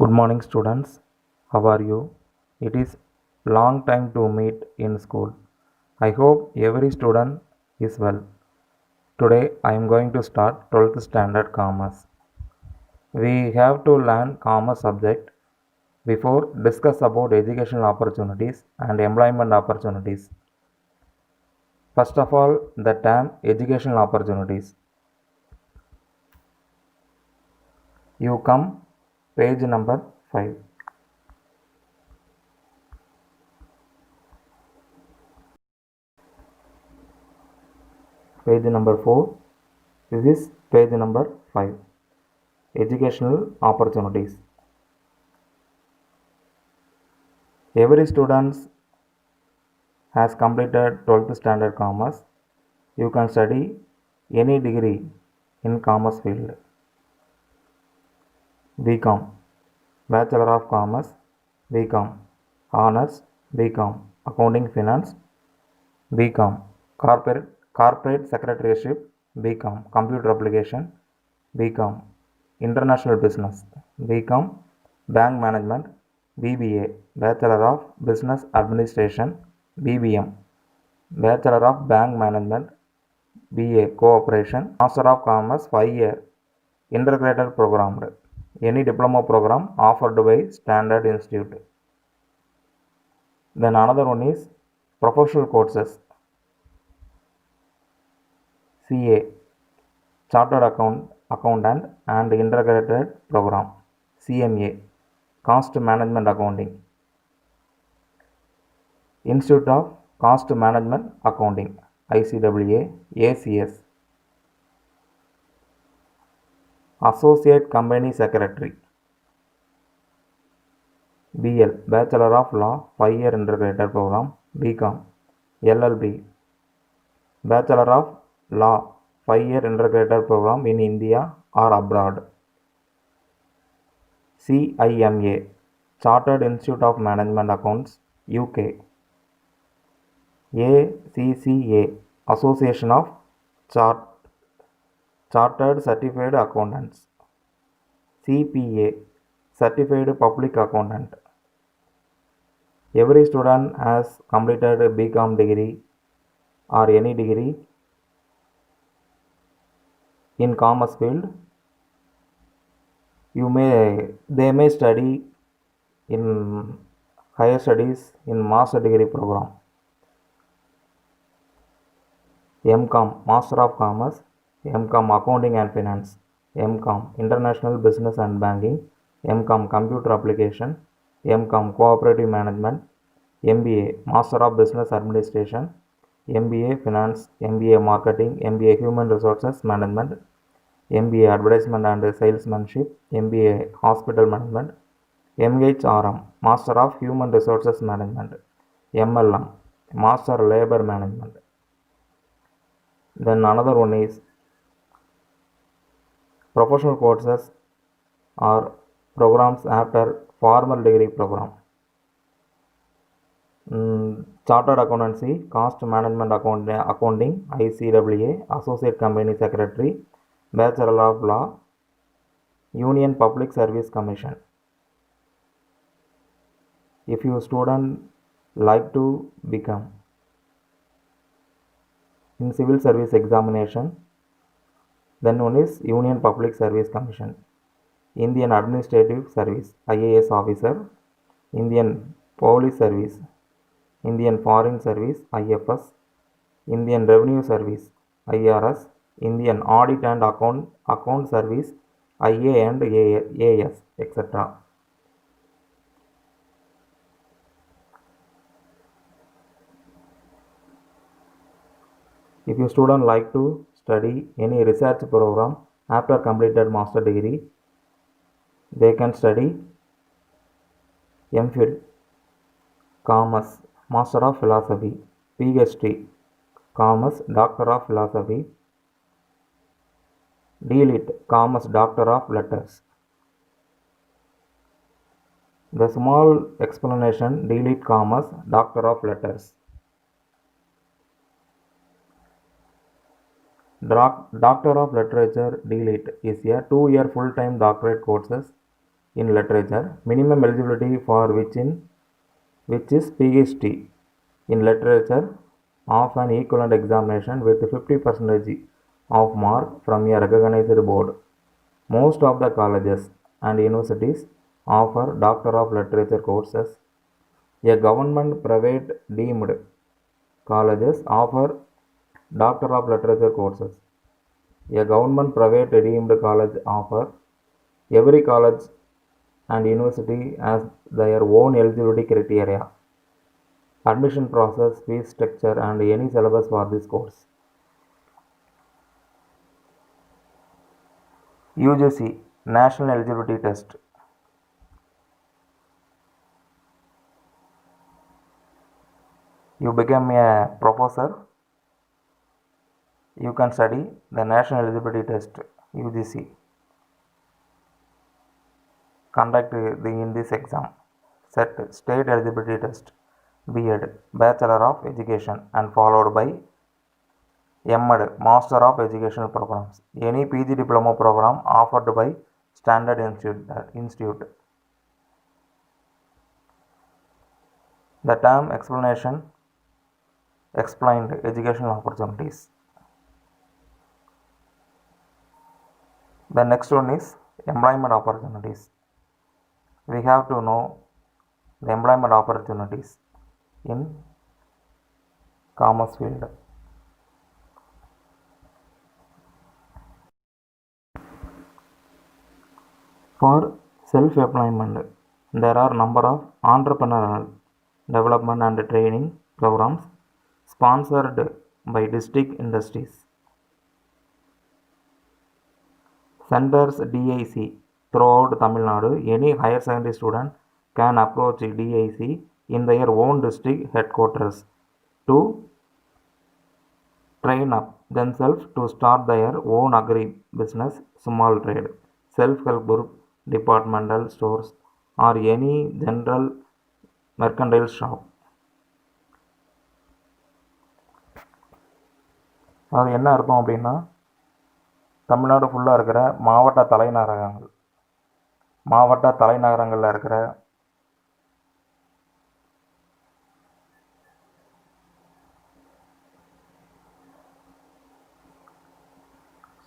Good morning, students. How are you? It is long time to meet in school. I hope every student is well. Today I am going to start 12th standard commerce. We have to learn commerce subject before discuss about educational opportunities and employment opportunities. First of all, the term educational opportunities. You come page number 5. Page number 4. This is page number 5. Educational opportunities. Every student has completed 12th standard commerce. You can study any degree in commerce field. BCom, Bachelor of Commerce, BCom, Honors, BCom, Accounting Finance, BCom, Corporate Secretarieship, BCom, Computer Application, BCom, International Business, BCom, Bank Management, BBA, Bachelor of Business Administration, BBM, Bachelor of Bank Management, BA Cooperation, Master of Commerce 5-year integrated program. Any diploma program offered by Standard Institute. Then another one is professional courses. CA Chartered Accountant and Integrated Program. CMA Cost Management Accounting. Institute of Cost Management Accounting. ICWA ACS. Associate Company Secretary. BL Bachelor of Law 5-year integrated program. BCom LLB Bachelor of Law 5-year integrated program in India or abroad. CIMA Chartered Institute of Management Accounts UK. ACCA Association of Chartered Certified Accountants. CPA Certified Public Accountant. Every student has completed a BCom degree or any degree in commerce field. They may study in higher studies in master degree program. MCom Master of Commerce, MCom Accounting and Finance, MCom International Business and Banking, MCom Computer Application, MCom Cooperative Management, MBA Master of Business Administration, MBA Finance, MBA Marketing, MBA Human Resources Management, MBA Advertisement and Salesmanship, MBA Hospital Management, MHRM Master of Human Resources Management, MLM Master Labor Management. Then another one is professional courses or programs after formal degree program. Chartered Accountancy, Cost Management Accounting, ICWA, Associate Company Secretary, Bachelor of Law, Union Public Service Commission. If you student like to become in civil service examination, then one is Union Public Service Commission, Indian Administrative Service, IAS officer, Indian Police Service, Indian Foreign Service, IFS, Indian Revenue Service, IRS, Indian Audit and Account Service, IA and AS, etc. If your student like to study any research program after completed master degree, they can study MPhil, Commerce, Master of Philosophy, PhD, Commerce, Doctor of Philosophy, DLit, Commerce, Doctor of Letters. The small explanation, DLit, Commerce, Doctor of Letters. Doctor of Literature, DLit, is a 2-year full-time doctorate courses in literature, minimum eligibility for which is PhD in literature of an equivalent examination with 50% of mark from a recognized board. Most of the colleges and universities offer Doctor of Literature courses. A government private deemed colleges offer Doctor of Literature courses. A government private deemed college offer. Every college and university has their own eligibility criteria, admission process, fees structure, and any syllabus for this course. UGC National Eligibility Test. You become a professor, you can study the National Eligibility Test, UGC. Conduct in this exam. Set State Eligibility Test, B.Ed, Bachelor of Education, and followed by M.Ed, Master of Educational Programs. Any PG diploma program offered by Standard Institute. The term explanation explained educational opportunities. The next one is employment opportunities. We have to know the employment opportunities in commerce field. For self-employment, there are number of entrepreneurial development and training programs sponsored by district industries. Centers DIC throughout Tamil Nadu. Any higher secondary student can approach DIC in their own district headquarters to train up themselves to start their own agri business, small trade, self-help group, departmental stores, or any general mercantile shop. அது என்ன அர்த்தம் அப்படின்னா, தமிழ்நாடு ஃபுல்லாக இருக்கிற மாவட்ட தலைநகரங்களில் இருக்கிற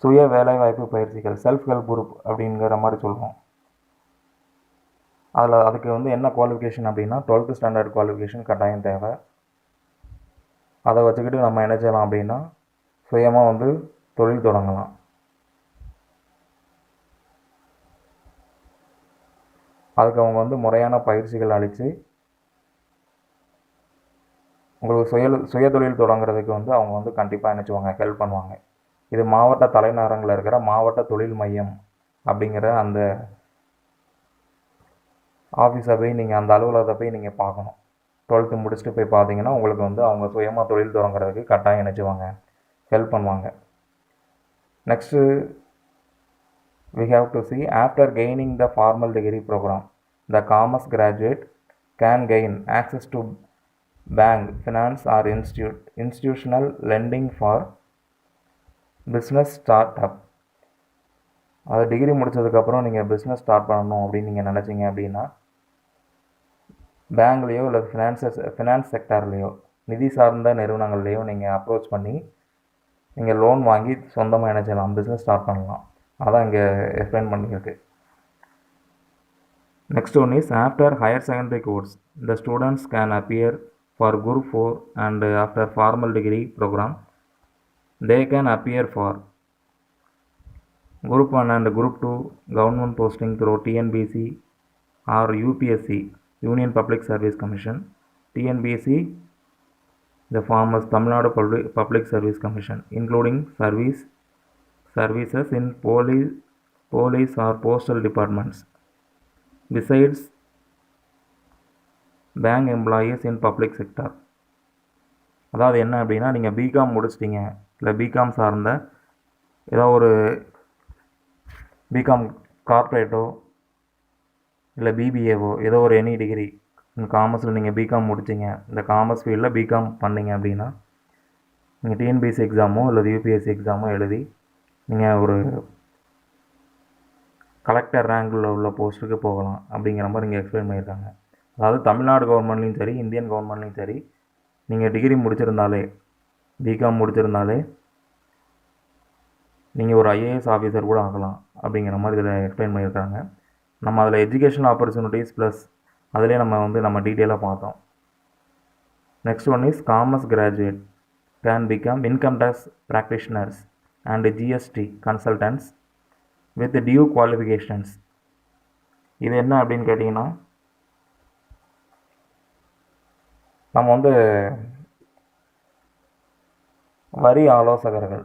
சுய வேலைவாய்ப்பு பயிற்சிகள், செல்ஃப் ஹெல்ப் குரூப் அப்படிங்கிற மாதிரி சொல்லுவோம். அதுக்கு என்ன குவாலிஃபிகேஷன் அப்படின்னா 12th ஸ்டாண்டர்ட் குவாலிஃபிகேஷன் கட்டாயம் தேவை. அதை வச்சுக்கிட்டு நம்ம என்ன செய்யலாம் அப்படின்னா சுயமாக தொழில் தொடங்கலாம். அதுக்கு அவங்க முறையான பயிற்சிகள் அளித்து உங்களுக்கு சுய தொழில் தொடங்குறதுக்கு அவங்க கண்டிப்பாக நினச்சிவாங்க, ஹெல்ப் பண்ணுவாங்க. இது மாவட்ட தலைநகரங்களில் இருக்கிற மாவட்ட தொழில் மையம் அப்படிங்கிற அந்த ஆஃபீஸை போய் நீங்கள் அந்த அலுவலகத்தை போய் நீங்கள் பார்க்கணும். 12th முடிச்சுட்டு போய் பார்த்தீங்கன்னா உங்களுக்கு அவங்க சுயமாக தொழில் தொடங்குறதுக்கு கட்டாயம் நினச்சிவாங்க, ஹெல்ப் பண்ணுவாங்க. Next we have to see after gaining the formal degree program, the commerce graduate can gain access to bank, finance or institutional lending for business startup. அது டிகிரி முடித்ததுக்கப்புறம் நீங்கள் பிஸ்னஸ் ஸ்டார்ட் பண்ணணும் அப்படின்னு நீங்கள் நினச்சிங்க அப்படின்னா பேங்க்லேயோ இல்லை ஃபினான்ஸ் செக்டார்லேயோ நிதி சார்ந்த நிறுவனங்கள்லேயோ நீங்கள் அப்ரோச் பண்ணி நீங்கள் லோன் வாங்கி சொந்தமாக என்ன செய்யலாம், பிஸ்னஸ் ஸ்டார்ட் பண்ணலாம். அதான் இங்கே எக்ஸ்பிளைன் பண்ணியிருக்கு. Next one is after higher secondary course the students can appear for group 4 and after formal degree program they can appear for group 1 and group 2 government posting through TNPSC or UPSC, Union Public Service Commission. TNPSC, the form is Tamil Nadu Public Service Commission, including services in police or postal departments. Besides bank employees in public sector. அதாவது என்ன அப்படின்னா, நீங்கள் BCom முடிச்சிட்டிங்க, இல்லை BCom சார்ந்த ஏதோ ஒரு BCom கார்ப்பரேட்டோ இல்லை பிபிஏவோ ஏதோ ஒரு எனி டிகிரி காமர்ஸில் நீங்கள் பிகாம் முடிச்சிங்க, இந்த காமர்ஸ் ஃபீல்டில் பிகாம் பண்ணிங்க அப்படின்னா நீங்கள் டிஎன்பிஎஸ்சி எக்ஸாமோ இல்லை யூபிஎஸ்சி எக்ஸாமோ எழுதி நீங்கள் ஒரு கலெக்டர் ரேங்கில் உள்ள போஸ்ட்டுக்கு போகலாம் அப்படிங்கிற மாதிரி இங்கே எக்ஸ்பிளைன் பண்ணியிருக்காங்க. அதாவது தமிழ்நாடு கவர்மெண்ட்லேயும் சரி, இந்தியன் கவர்மெண்ட்லேயும் சரி, நீங்கள் டிகிரி முடிச்சிருந்தாலே, பிகாம் முடிச்சிருந்தாலே நீங்கள் ஒரு ஐஏஎஸ் ஆஃபீஸர் கூட ஆகலாம் அப்படிங்கிற மாதிரி இதில் எக்ஸ்பிளைன் பண்ணியிருக்காங்க. நம்ம அதில் எஜுகேஷன் ஆப்பர்ச்சுனிட்டிஸ் ப்ளஸ் அதிலே நம்ம டீட்டெயிலாக பார்த்தோம். Next one is commerce graduate can become income tax practitioners and GST consultants with due qualifications. இது என்ன அப்படின்னு கேட்டிங்கன்னா, நம்ம வரி ஆலோசகர்கள்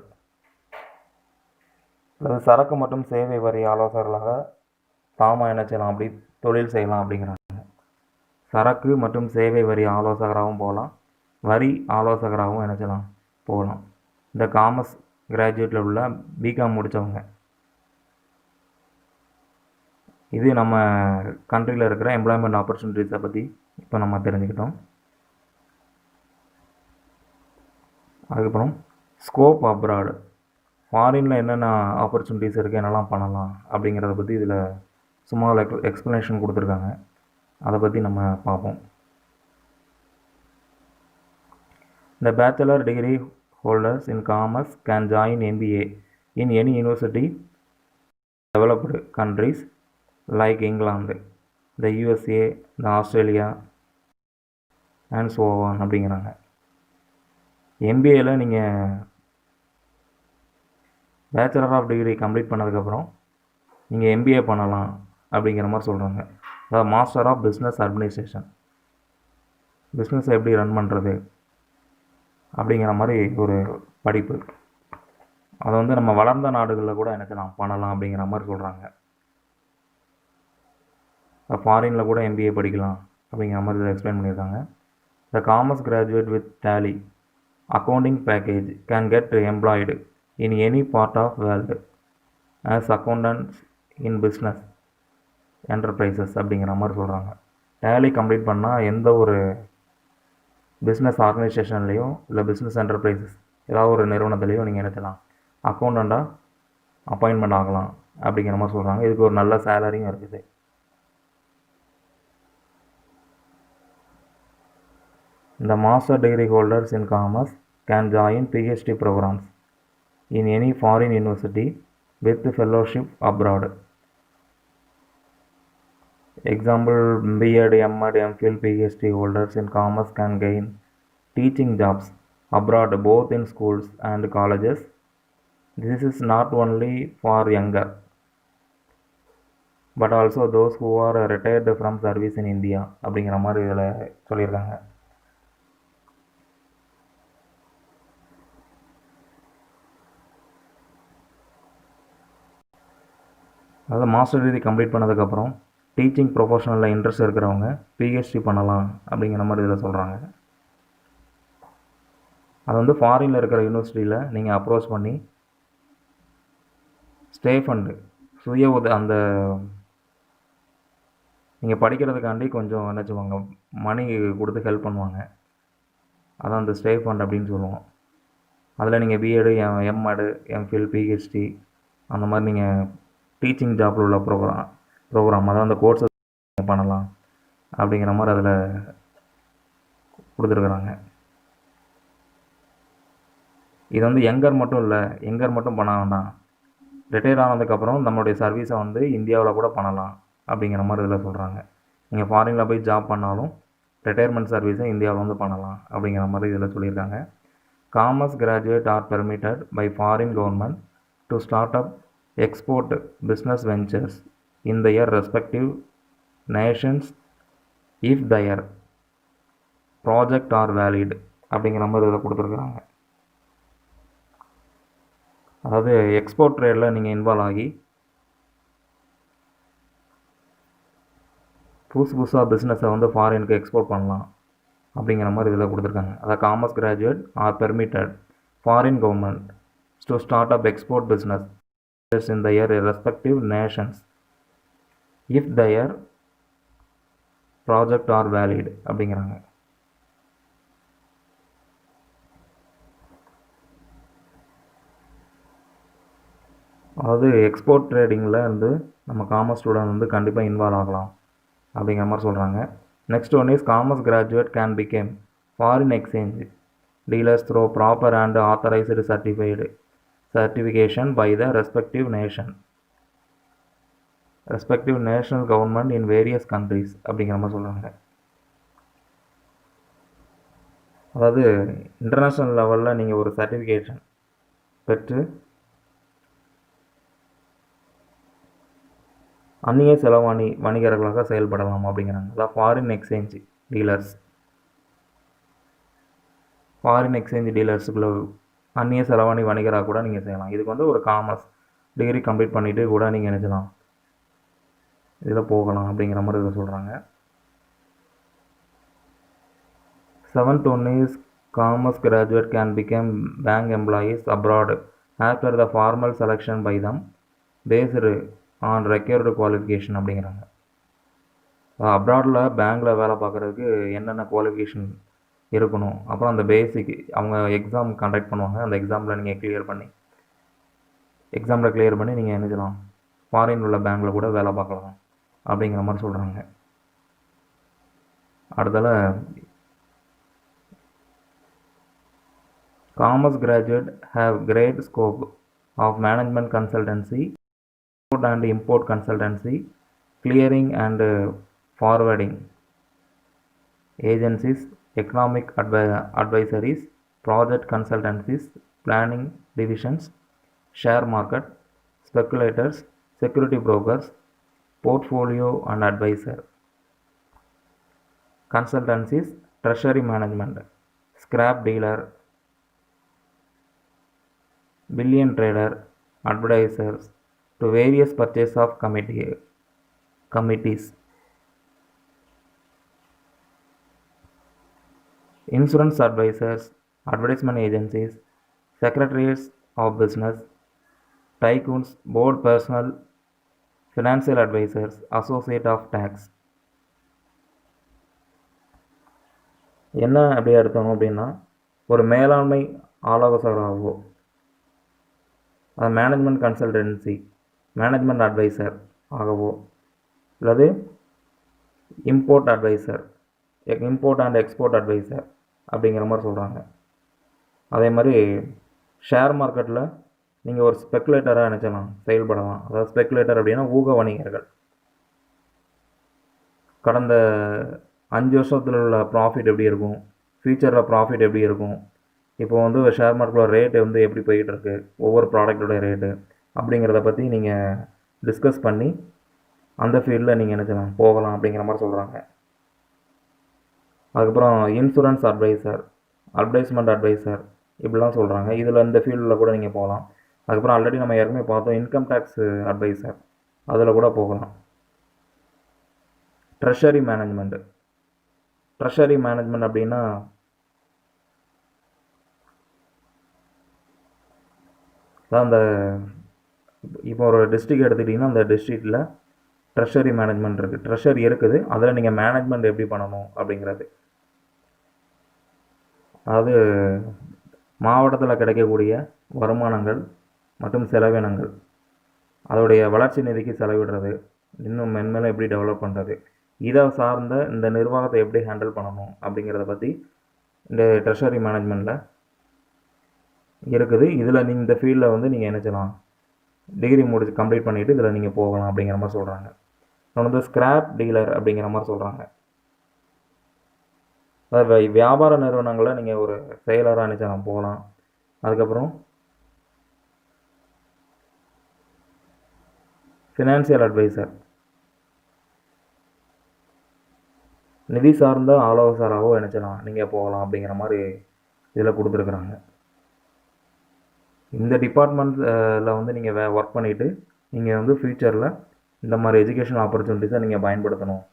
அல்லது சரக்கு மற்றும் சேவை வரி ஆலோசகர்களாக தாமாக என்ன செய்யலாம், அப்படி தொழில் செய்யலாம் அப்படிங்கிறாங்க. சரக்கு மற்றும் சேவை வரி ஆலோசகராகவும் போகலாம், வரி ஆலோசகராகவும் என்ன செய்யலாம், போகலாம். இந்த காமர்ஸ் கிராஜுவேட்டில் உள்ள பிகாம் முடித்தவங்க. இது நம்ம கண்ட்ரியில் இருக்கிற எம்ப்ளாய்மெண்ட் ஆப்பர்ச்சுனிட்டிஸை பற்றி இப்போ நம்ம தெரிஞ்சுக்கிட்டோம். அதுக்கப்புறம் ஸ்கோப் அப்ராடு, ஃபாரினில் என்னென்ன ஆப்பர்ச்சுனிட்டிஸ் இருக்குது, என்னெல்லாம் பண்ணலாம் அப்படிங்கிறத பற்றி இதில் சும்மா எக்ஸ்ப்ளனேஷன் கொடுத்துருக்காங்க. அதை பற்றி நம்ம பார்ப்போம். The bachelor degree holders in commerce can join MBA in any university developed countries like England, the USA, the Australia and so on அப்படிங்கிறாங்க. எம்பிஏயில் நீங்கள் பேச்சுலர் ஆஃப் டிகிரி கம்ப்ளீட் பண்ணதுக்கப்புறம் நீங்கள் எம்பிஏ பண்ணலாம் அப்படிங்கிற மாதிரி சொல்கிறாங்க. அதாவது மாஸ்டர் ஆஃப் பிஸ்னஸ் அட்மினிஸ்ட்ரேஷன், பிஸ்னஸை எப்படி ரன் பண்ணுறது அப்படிங்கிற மாதிரி ஒரு படிப்பு. அதை நம்ம வளர்ந்த நாடுகளில் கூட எனக்கு நான் பண்ணலாம் அப்படிங்கிற மாதிரி சொல்கிறாங்க. ஃபாரினில் கூட எம்பிஏ படிக்கலாம் அப்படிங்கிற மாதிரி இதை எக்ஸ்பிளைன் பண்ணியிருக்காங்க. The commerce graduate with Tally accounting package can get employed in any part of world as accountants in business enterprises அப்படிங்கிற மாதிரி சொல்கிறாங்க. டேலி கம்ப்ளீட் பண்ணால் எந்த ஒரு பிஸ்னஸ் ஆர்கனைசேஷன்லேயும் இல்லை பிஸ்னஸ் என்டர்பிரைசஸ் ஏதாவது ஒரு நிறுவனத்துலேயும் நீங்கள் நினைக்கலாம் அக்கௌண்டண்ட்டாக அப்பாயின்மெண்ட் ஆகலாம் அப்படிங்கிற மாதிரி சொல்கிறாங்க. இதுக்கு ஒரு நல்ல சேலரியும் இருக்குது. The master degree holders in commerce can join PhD programs in any foreign university with fellowship abroad. Example, B.Ed, M.Ed, M.Phil, PhD holders in commerce can gain teaching jobs abroad both in schools and colleges. This is not only for younger but also those who are retired from service in India அப்படிங்கிற மாதிரி இதில் சொல்லியிருக்காங்க. அதாவது master degree complete பண்ணதுக்கப்புறம் teaching ப்ரொஃபஷனலில் interest இருக்கிறவங்க PhD பண்ணலாம் அப்படிங்கிற மாதிரி இதில் சொல்கிறாங்க. அது ஃபாரினில் இருக்கிற யூனிவர்சிட்டியில் நீங்கள் அப்ரோச் பண்ணி ஸ்டே ஃபண்டு அந்த நீங்கள் படிக்கிறதுக்காண்டி கொஞ்சம் என்ன செய்வாங்க, மணி கொடுத்து ஹெல்ப் பண்ணுவாங்க. அதான் அந்த ஸ்டே ஃபண்ட் அப்படின்னு சொல்லுவோம். அதில் நீங்கள் பிஎடு, எம்எடு, எம்ஃபில், பிஹெச்டி அந்த மாதிரி நீங்கள் டீச்சிங் ஜாப்பில் உள்ள ப்ரோக்ராம் அதாவது அந்த கோர்ஸை பண்ணலாம் அப்படிங்கிற மாதிரி அதில் கொடுத்துருக்குறாங்க. இது யங்கர் மட்டும் இல்லை, யங்கர் மட்டும் பண்ண வேண்டாம், ரிட்டையர் ஆனதுக்கப்புறம் நம்மளுடைய சர்வீஸை இந்தியாவில் கூட பண்ணலாம் அப்படிங்கிற மாதிரி இதில் சொல்கிறாங்க. நீங்கள் ஃபாரினில் போய் ஜாப் பண்ணாலும் ரிட்டையர்மெண்ட் சர்வீஸை இந்தியாவில் பண்ணலாம் அப்படிங்கிற மாதிரி இதில் சொல்லியிருக்காங்க. Commerce graduate are permitted by foreign government to start up export business ventures in their respective nations if their project are valid அப்படிங்கிற மாதிரி இதில் கொடுத்துருக்குறாங்க. அதாவது எக்ஸ்போர்ட் ட்ரேடில் நீங்கள் இன்வால்வ் ஆகி புதுசாக பிஸ்னஸை ஃபாரினுக்கு எக்ஸ்போர்ட் பண்ணலாம் அப்படிங்கிற மாதிரி இதில் கொடுத்துருக்காங்க. அதாவது commerce graduate are permitted foreign government to start up export business in their respective nations if their project are valid அப்படிங்கிறாங்க. அதாவது எக்ஸ்போர்ட் ட்ரேடிங்கில் நம்ம காமர்ஸ் ஸ்டூடெண்ட் வந்து கண்டிப்பாக இன்வால்வ் ஆகலாம் அப்படிங்கிற மாதிரி சொல்கிறாங்க. Next one is commerce graduate can became foreign exchange dealers throw proper and authorised certification by the respective national government in various countries அப்படிங்கிற மாதிரி சொல்கிறாங்க. அதாவது இன்டர்நேஷ்னல் லெவலில் நீங்கள் ஒரு சர்டிஃபிகேஷன் பெற்று அந்நிய செலவாணி வணிகர்களாக செயல்படலாம் அப்படிங்கிறாங்க. அதாவது ஃபாரின் எக்ஸ்சேஞ்ச் டீலர்ஸுக்குள்ள அந்நிய செலவாணி வணிகராக கூட நீங்கள் செய்யலாம். இதுக்கு வந்து ஒரு காமர்ஸ் டிகிரி கம்ப்ளீட் பண்ணிவிட்டு கூட நீங்கள் நினைச்சலாம் இதில் போகலாம் அப்படிங்கிற மாதிரி இதை சொல்கிறாங்க. 7th one is commerce graduate can become bank employees abroad after the formal selection by them based on required qualification அப்படிங்கிறாங்க. அப்ராடில் பேங்க்கில் வேலை பார்க்குறதுக்கு என்னென்ன குவாலிஃபிகேஷன் இருக்கணும், அப்புறம் அந்த பேசிக் அவங்க எக்ஸாம் கண்டக்ட் பண்ணுவாங்க. அந்த எக்ஸாமில் நீங்கள் கிளியர் பண்ணி நீங்கள் என்ன செய்யலாம், ஃபாரின் உள்ள பேங்க்கில் கூட வேலை பார்க்கலாம் அப்படிங்கிற மாதிரி சொல்கிறாங்க. அடுத்தால commerce graduate have great scope of management consultancy, export and import consultancy, clearing and forwarding agencies, economic advisories, project consultancies, planning divisions, share market, speculators, security brokers, portfolio and advisor consultancies, treasury management, scrap dealer, billion trader, advisors to various purchase of committees, insurance advisors, advertisement agencies, secretaries of business, tycoons, board personnel, financial advisors, associate of tax. என்ன அப்படி எடுத்தோம் அப்படின்னா, ஒரு மேலாண்மை ஆலோசகராகவோ, management consultancy management advisor ஆகவோ, அல்லது import and export advisor அப்படிங்கிற மாதிரி சொல்கிறாங்க. அதே மாதிரி ஷேர் மார்க்கெட்டில் நீங்கள் ஒரு ஸ்பெக்குலேட்டராக நினச்சலாம் செயல்படலாம். அதாவது ஸ்பெக்குலேட்டர் அப்படின்னா ஊக வணிகர்கள். கடந்த 5 வருஷத்தில் உள்ள ப்ராஃபிட் எப்படி இருக்கும், ஃப்யூச்சரில் ப்ராஃபிட் எப்படி இருக்கும், இப்போ வந்து ஷேர் மார்க்கெட்டோட ரேட்டு வந்து எப்படி போயிட்டுருக்கு, ஒவ்வொரு ப்ராடக்டோட ரேட்டு அப்படிங்கிறத பற்றி நீங்கள் டிஸ்கஸ் பண்ணி அந்த ஃபீல்டில் நீங்கள் நினச்சலாம் போகலாம் அப்படிங்கிற மாதிரி சொல்கிறாங்க. அதுக்கப்புறம் இன்சூரன்ஸ் அட்வைஸ்மெண்ட் அட்வைசர் இப்படிலாம் சொல்கிறாங்க. இதில் இந்த ஃபீல்டில் கூட நீங்கள் போகலாம். அதுக்கப்புறம் ஆல்ரெடி நம்ம ஏற்கனவே பார்த்தோம் இன்கம் டேக்ஸ் அட்வைசர், அதில் கூட போகலாம். ட்ரெஷரி மேனேஜ்மெண்ட் அப்படின்னா அதான் அந்த இப்போ ஒரு டிஸ்ட்ரிக்ட் எடுத்துக்கிட்டிங்கன்னா அந்த டிஸ்ட்ரிக்டில் ட்ரெஷரி மேனேஜ்மெண்ட் இருக்குது, ட்ரெஷரி இருக்குது, அதில் நீங்கள் மேனேஜ்மெண்ட் எப்படி பண்ணணும் அப்படிங்கிறது. அதாவது மாவட்டத்தில் கிடைக்கக்கூடிய வருமானங்கள் மற்றும் செலவினங்கள், அதோடைய வளர்ச்சி நிதிக்கு செலவிடுறது, இன்னும் மென்மேலும் எப்படி டெவலப் பண்ணுறது, இதை சார்ந்த இந்த நிர்வாகத்தை எப்படி ஹேண்டில் பண்ணணும் அப்படிங்கிறத பற்றி இந்த ட்ரெஷரி மேனேஜ்மெண்ட்டில் இருக்குது. இதில் நீங்கள் இந்த ஃபீல்டில் வந்து நீங்கள் என்ன செய்யலாம், டிகிரி கம்ப்ளீட் பண்ணிவிட்டு இதில் நீங்கள் போகலாம் அப்படிங்கிற மாதிரி சொல்கிறாங்க. இன்னொன்று வந்து ஸ்கிராப் டீலர் அப்படிங்கிற மாதிரி சொல்கிறாங்க. அதாவது வியாபார நிறுவனங்களில் நீங்கள் ஒரு செயலராக நினைச்சலாம் போகலாம். அதுக்கப்புறம் ஃபினான்சியல் அட்வைசர், நிதி சார்ந்த ஆலோசகராகவோ நினைச்சலாம் நீங்கள் போகலாம் அப்படிங்கிற மாதிரி இதில் கொடுத்துருக்குறாங்க. இந்த டிபார்ட்மெண்ட்டில் வந்து நீங்கள் ஒர்க் பண்ணிவிட்டு நீங்கள் வந்து ஃப்யூச்சரில் இந்த மாதிரி எஜுகேஷன் ஆப்பர்ச்சுனிட்டிஸை நீங்கள் பயன்படுத்தணும்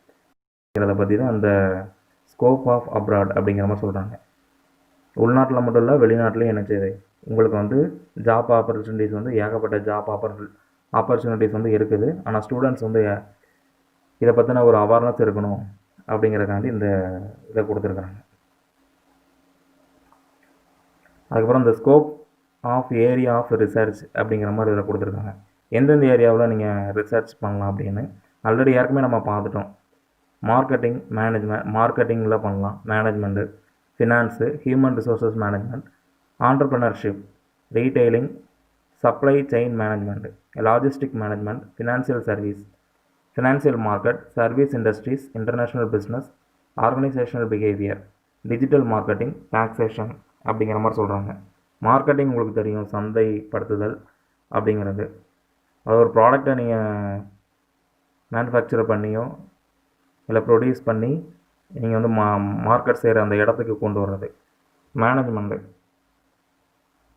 அப்படிங்கிறத பற்றி தான் அந்த ஸ்கோப் ஆஃப் அப்ராட் அப்படிங்கிற மாதிரி சொல்கிறாங்க. உள்நாட்டில் மட்டும் இல்லை, வெளிநாட்டிலையும் என்ன செய்யுது, உங்களுக்கு வந்து ஜாப் ஆப்பர்ச்சுனிட்டிஸ் வந்து ஏகப்பட்ட ஜாப் ஆப்பர்ச்சுனிட்டிஸ் வந்து இருக்குது. ஆனால் ஸ்டூடெண்ட்ஸ் வந்து இதை பற்றின ஒரு அவேர்னஸ் இருக்கணும் அப்படிங்கிறதுக்காண்டி இந்த இதை கொடுத்துருக்குறாங்க. அதுக்கப்புறம் இந்த scope of area of research அப்படிங்கிற மாதிரி இதில் கொடுத்துருக்காங்க. எந்தெந்த ஏரியாவில் நீங்கள் ரிசர்ச் பண்ணலாம் அப்படின்னு ஆல்ரெடி ஏற்கனவே நம்ம பார்த்துட்டோம். மார்க்கெட்டிங்கில் பண்ணலாம், management, finance, human resources management, entrepreneurship, retailing, supply chain management, logistic management, financial service, financial market, service industries, international business, organisational behaviour, digital marketing, taxation அப்படிங்கிற மாதிரி சொல்கிறாங்க. மார்க்கெட்டிங் உங்களுக்கு தெரியும், சந்தைப்படுத்துதல் அப்படிங்கிறது. அது ஒரு ப்ராடக்டை நீங்கள் மேனுஃபேக்சர் பண்ணியோ இல்லை ப்ரொடியூஸ் பண்ணி நீங்கள் வந்து மார்க்கெட் செய்கிற அந்த இடத்துக்கு கொண்டு வர்றது. மேனேஜ்மெண்ட்டு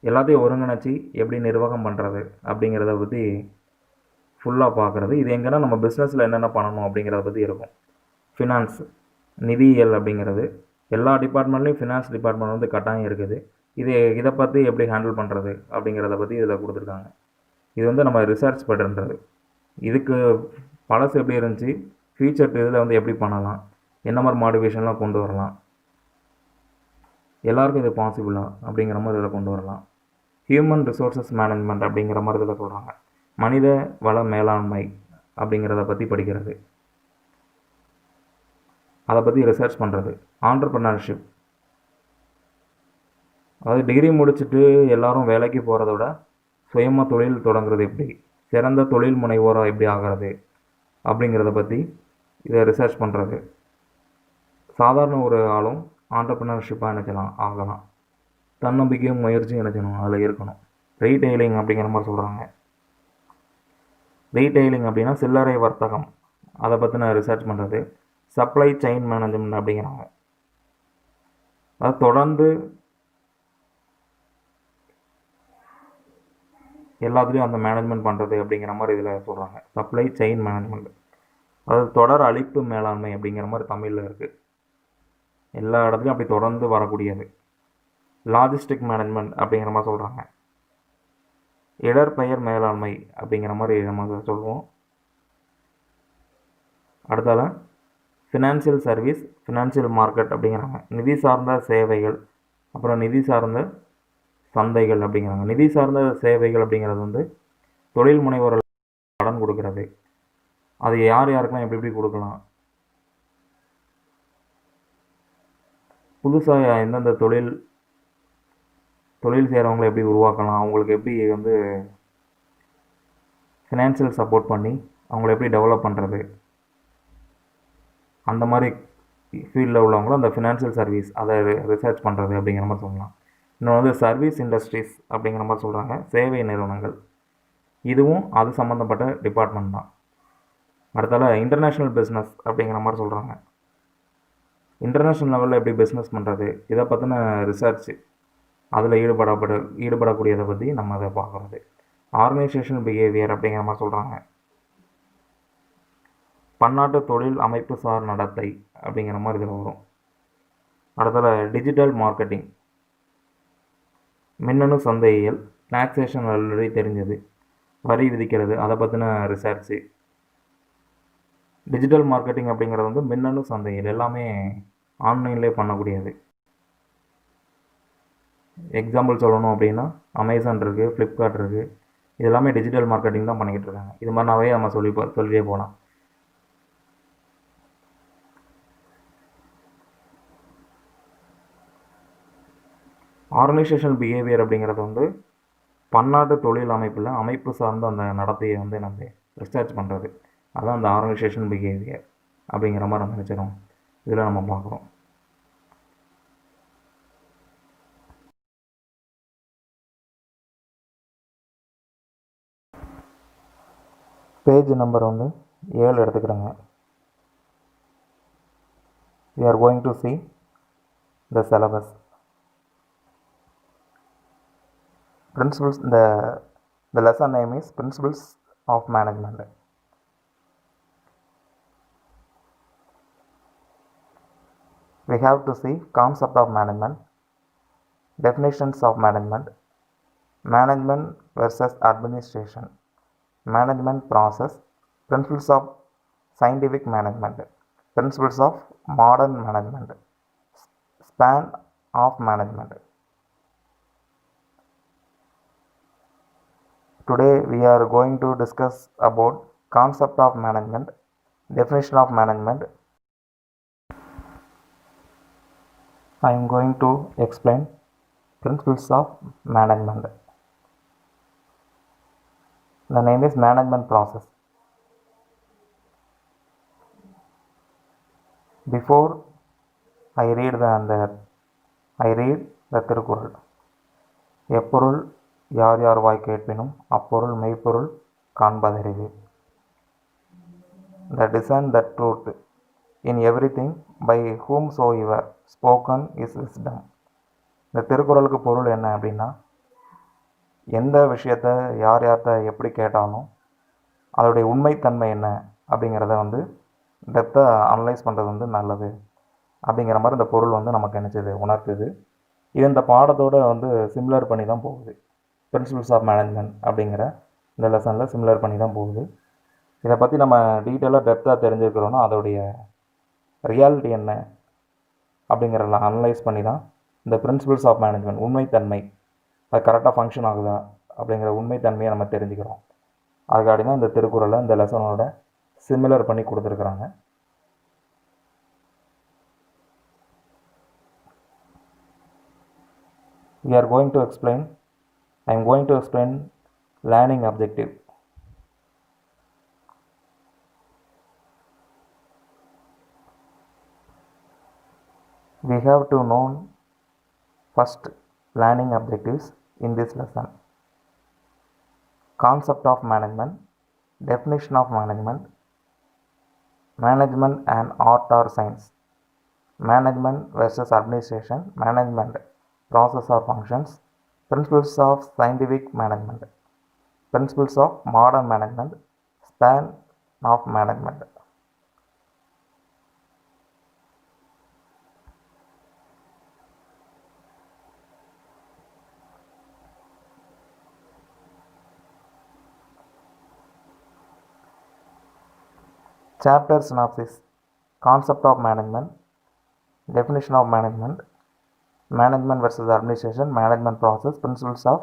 எல்லாத்தையும் ஒருங்கிணைச்சி எப்படி நிர்வாகம் பண்ணுறது அப்படிங்கிறத பற்றி ஃபுல்லாக பார்க்குறது. இது எங்கன்னா நம்ம பிஸ்னஸில் என்னென்ன பண்ணணும் அப்படிங்கிறத பற்றி இருக்கும். ஃபினான்ஸ், நிதியியல் அப்படிங்கிறது எல்லா டிபார்ட்மெண்ட்லேயும் ஃபினான்ஸ் டிபார்ட்மெண்ட் வந்து கட்டாயம் இருக்குது. இதை பற்றி எப்படி ஹேண்டில் பண்ணுறது அப்படிங்கிறத பற்றி இதில் கொடுத்துருக்காங்க. இது வந்து நம்ம ரிசர்ச் பண்ணுறது. இதுக்கு பழசு எப்படி இருந்துச்சு, ஃபியூச்சர் இதில் வந்து எப்படி பண்ணலாம், என்ன மாதிரி மாடிஃபிகேஷன்லாம் கொண்டு வரலாம், எல்லாருக்கும் இது பாசிபிளா அப்படிங்கிற மாதிரி இதில் கொண்டு வரலாம். ஹியூமன் ரிசோர்ஸஸ் மேனேஜ்மெண்ட் அப்படிங்கிற மாதிரி இதில் சொல்கிறாங்க. மனித வள மேலாண்மை அப்படிங்கிறத பற்றி படிக்கிறது, அதை பற்றி ரிசர்ச் பண்ணுறது. ஆண்டர்ப்ரனர்ஷிப், அதாவது டிகிரி முடிச்சுட்டு எல்லோரும் வேலைக்கு போகிறத விட சுயமாக தொழில் தொடங்குறது எப்படி, சிறந்த தொழில் முனைவோராக எப்படி ஆகிறது அப்படிங்கிறத பற்றி இதை ரிசர்ச் பண்ணுறது. சாதாரண ஒரு ஆளும் ஆண்டர்ப்ரனர்ஷிப்பாக நினைக்கலாம் ஆகலாம். தன்னம்பிக்கையும் முயற்சியும் நினைக்கணும், அதில் இருக்கணும். ரீட்டெயிலிங் அப்படிங்கிற மாதிரி சொல்கிறாங்க. ரீட்டெயிலிங் அப்படின்னா சில்லறை வர்த்தகம், அதை பற்றின ரிசர்ச் பண்ணுறது. சப்ளை செயின் மேனேஜ்மெண்ட் அப்படிங்கிறாங்க. அது தொடர்ந்து எல்லாத்துலேயும் அந்த மேனேஜ்மெண்ட் பண்ணுறது அப்படிங்கிற மாதிரி இதில் சொல்கிறாங்க. சப்ளை செயின் மேனேஜ்மெண்ட், அதாவது தொடர் அளிப்பு மேலாண்மை அப்படிங்கிற மாதிரி தமிழில் இருக்குது. எல்லா இடத்துலையும் அப்படி தொடர்ந்து வரக்கூடியது. லாஜிஸ்டிக் மேனேஜ்மெண்ட் அப்படிங்கிற மாதிரி சொல்கிறாங்க. இடர்பெயர் மேலாண்மை அப்படிங்கிற மாதிரி நம்ம சொல்லுவோம். அடுத்தால ஃபினான்சியல் சர்வீஸ், ஃபினான்சியல் மார்க்கெட் அப்படிங்கிறாங்க. நிதி சார்ந்த சேவைகள், அப்புறம் நிதி சார்ந்த சந்தைகள் அப்படிங்கிறாங்க. நிதி சார்ந்த சேவைகள் அப்படிங்கிறது வந்து தொழில் முனைவோர்கள் கடன் கொடுக்கறது. அது யார் யாருக்கெல்லாம் எப்படி கொடுக்கலாம், புதுசாக எந்தெந்த தொழில் செய்கிறவங்களை எப்படி உருவாக்கலாம், அவங்களுக்கு எப்படி வந்து ஃபினான்சியல் சப்போர்ட் பண்ணி அவங்கள எப்படி டெவலப் பண்ணுறது, அந்த மாதிரி ஃபீல்டில் உள்ளவங்களும் அந்த ஃபினான்சியல் சர்வீஸ் அதை ரிசர்ச் பண்ணுறது அப்படிங்கிற மாதிரி சொல்லலாம். இன்னொன்று வந்து சர்வீஸ் இண்டஸ்ட்ரீஸ் அப்படிங்கிற மாதிரி சொல்கிறாங்க. சேவை நிறுவனங்கள், இதுவும் அது சம்மந்தப்பட்ட டிபார்ட்மெண்ட் தான். அடுத்தால இன்டர்நேஷ்னல் பிஸ்னஸ் அப்படிங்கிற மாதிரி சொல்கிறாங்க. இன்டர்நேஷ்னல் லெவலில் எப்படி பிஸ்னஸ் பண்ணுறது, இதை பற்றின ரிசர்ச், அதில் ஈடுபடக்கூடியதை பற்றி நம்ம அதை பார்க்குறது. ஆர்கனைசேஷன் பிஹேவியர் அப்படிங்கிற மாதிரி சொல்கிறாங்க. பன்னாட்டு தொழில் அமைப்பு சார் நடத்தை அப்படிங்கிற மாதிரி இதில் வரும். அடுத்தால டிஜிட்டல் மார்க்கெட்டிங், மின்னணு சந்தையியல், டாக்ஸேஷன் ஆல்ரெடி தெரிஞ்சது, வரி விதிக்கிறது, அதை பற்றின ரிசர்ச்சு. டிஜிட்டல் மார்க்கெட்டிங் அப்படிங்கிறது வந்து மின்னணு சந்தையில் எல்லாமே ஆன்லைன்லேயே பண்ணக்கூடியது. எக்ஸாம்பிள் சொல்லணும் அப்படின்னா அமேசான் இருக்குது, ஃப்ளிப்கார்ட் இருக்குது, இது எல்லாமே டிஜிட்டல் மார்க்கெட்டிங் தான் பண்ணிக்கிட்டு இருக்காங்க. இது மாதிரி நிறைய நம்ம சொல்லியே போகலாம். ஆர்கனைசேஷனல் பிஹேவியர் அப்படிங்கிறது வந்து பன்னாட்டு தொழில் அமைப்பு சார்ந்த அந்த நடத்தையை வந்து நம்ம ரிசர்ச் பண்ணுறது. அதுதான் அந்த ஆர்கனைசேஷன் பிஹேவியர் அப்படிங்கிற மாதிரி நம்ம நினச்சிடும் இதில் நம்ம பார்க்குறோம். பேஜ் நம்பர் வந்து 7 எடுத்துக்கிறேங்க. We are going to see the syllabus. Principles, the lesson name is Principles of Management. We have to see concept of management, definitions of management, management versus administration, management process, principles of scientific management, principles of modern management, span of management. Today we are going to discuss about concept of management, definition of management. I am going to explain principles of management. The name is management process. Before I read the Thirukkural. எப்பொருள் யார் யார் வாய் கேட்பினும் அப்பொருள் மெய்ப்பொருள் காண்பதறிவு. The discern the truth in everything by whomsoever spoken is wisdom. இந்த திருக்குறளுக்கு பொருள் என்ன அப்படின்னா, எந்த விஷயத்தை யார் யார்கிட்ட எப்படி கேட்டாலும் அதோடைய உண்மைத்தன்மை என்ன அப்படிங்கிறத டெப்த்தாக அனலைஸ் பண்ணுறது நல்லது அப்படிங்கிற மாதிரி இந்த பொருள் நமக்கு நினச்சது உணர்த்துது. இது இந்த பாடத்தோடு சிமிலர் பண்ணி தான் போகுது. பிரின்சிபிள்ஸ் ஆஃப் மேனேஜ்மெண்ட் அப்படிங்கிற இந்த லெசனில் சிமிலர் பண்ணி தான் போகுது. இதை பற்றி நம்ம டீட்டெயிலாக டெப்த்தாக தெரிஞ்சுக்கிறோன்னா அதோடைய ரியாலிட்டி என்ன அப்படிங்கிறதெல்லாம் அனலைஸ் பண்ணி தான் இந்த பிரின்சிபிள்ஸ் ஆஃப் மேனேஜ்மெண்ட் உண்மைத்தன்மை அது கரெக்டாக ஃபங்க்ஷன் ஆகுதா அப்படிங்கிற உண்மைத்தன்மையை நம்ம தெரிஞ்சுக்கிறோம். அதுக்காடி தான் இந்த திருக்குறளை இந்த லெசனோட சிமிலர் பண்ணி கொடுத்துருக்குறாங்க. I am going to explain learning objective. We have to know first learning objectives in this lesson. Concept of management, definition of management, management and art or science, management versus administration, management process or functions, principles of scientific management, principles of modern management, span of management. Chapter synopsis. Concept of management, definition of management, management versus administration, management process, principles of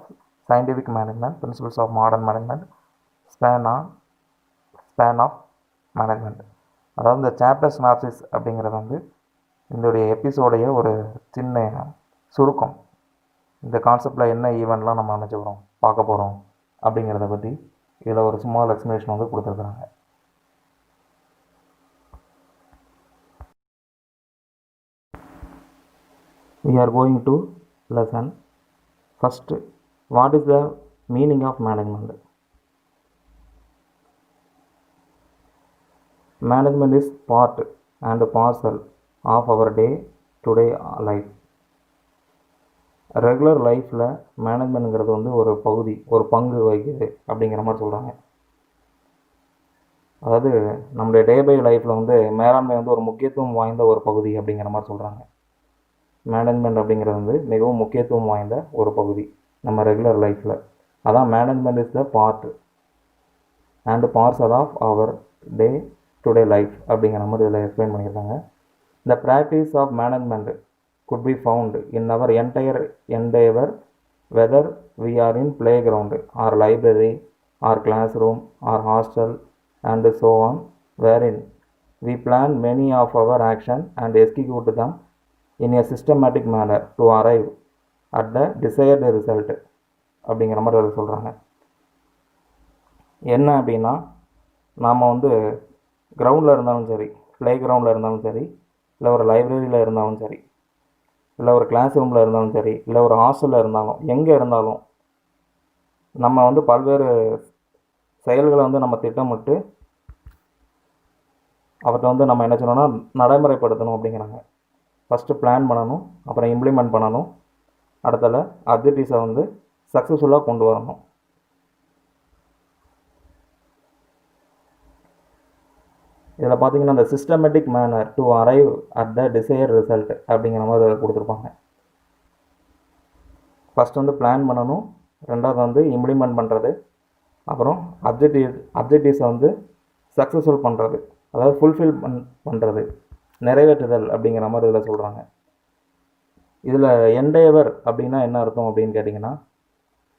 scientific management, principles of modern management, span of management. அதாவது இந்த chapter synopsis அப்படிங்கிறது இதோடைய எபிசோடைய ஒரு சின்ன சுருக்கம். இந்த கான்செப்டில் என்ன ஈவெண்ட்லாம் நம்ம நினச்சிக்கிறோம் பார்க்க போகிறோம் அப்படிங்கிறத பற்றி இதில் ஒரு ஸ்மால் எக்ஸ்ப்ளனேஷன் கொடுத்துருக்குறாங்க. We are going to lesson. First, what is the meaning of management? Management is part and parcel of our day-to-day life. Regular லைஃப்பில் மேனேஜ்மெண்ட்ங்கிறது ஒரு பகுதி, ஒரு பங்கு வகிக்குது அப்படிங்கிற மாதிரி சொல்கிறாங்க. அதாவது நம்முடைய டே பை லைஃப்பில் மேலாண்மை ஒரு முக்கியத்துவம் வாய்ந்த ஒரு பகுதி அப்படிங்கிற மாதிரி சொல்கிறாங்க. மேனேஜ்மெண்ட் அப்படிங்கிறது மிகவும் முக்கியத்துவம் வாய்ந்த ஒரு பகுதி நம்ம ரெகுலர் லைஃப்பில். அதான் management is the part and parcel of our day today life அப்படிங்கிற மாதிரி இதில் எக்ஸ்பிளைன் பண்ணியிருக்காங்க. The practice of management could be found in our entire endeavour whether we are in play ground or library or class room or hostel and so on wherein we plan many of our action and execute them in a systematic manner to arrive at the desired result அப்படிங்கிற மாதிரி அதை சொல்கிறாங்க. என்ன அப்படின்னா, நாம் கிரவுண்டில் இருந்தாலும் சரி, ப்ளே கிரவுண்டில் இருந்தாலும் சரி, இல்லை ஒரு லைப்ரரியில் இருந்தாலும் சரி, இல்லை ஒரு கிளாஸ் ரூமில் இருந்தாலும் சரி, இல்லை ஒரு ஹாஸ்டலில் இருந்தாலும், எங்கே இருந்தாலும் நம்ம பல்வேறு செயல்களை நம்ம திட்டமிட்டு அவற்றை நம்ம என்ன சொன்னோன்னா நடைமுறைப்படுத்தணும் அப்படிங்கிறாங்க. ஃபஸ்ட்டு பிளான் பண்ணணும், அப்புறம் இம்ப்ளிமெண்ட் பண்ணணும், அடுத்தல அப்ஜெக்டிவ்ஸை சக்ஸஸ்ஃபுல்லாக கொண்டு வரணும். இதில் பார்த்திங்கன்னா இந்த systematic manner to arrive at the desire result அப்படிங்கிற மாதிரி கொடுத்துருப்பாங்க. ஃபஸ்ட் பிளான் பண்ணணும், ரெண்டாவது இம்ப்ளிமெண்ட் பண்ணுறது, அப்புறம் அப்ஜெக்டிவ்ஸை சக்ஸஸ்ஃபுல் பண்ணுறது, அதாவது ஃபுல்ஃபில் பண்ணுறது, நிறைவேற்றுதல் அப்படிங்கிற மாதிரி இதில் சொல்கிறாங்க. இதில் என்டேவர் அப்படின்னா என்ன அர்த்தம் அப்படின்னு கேட்டிங்கன்னா,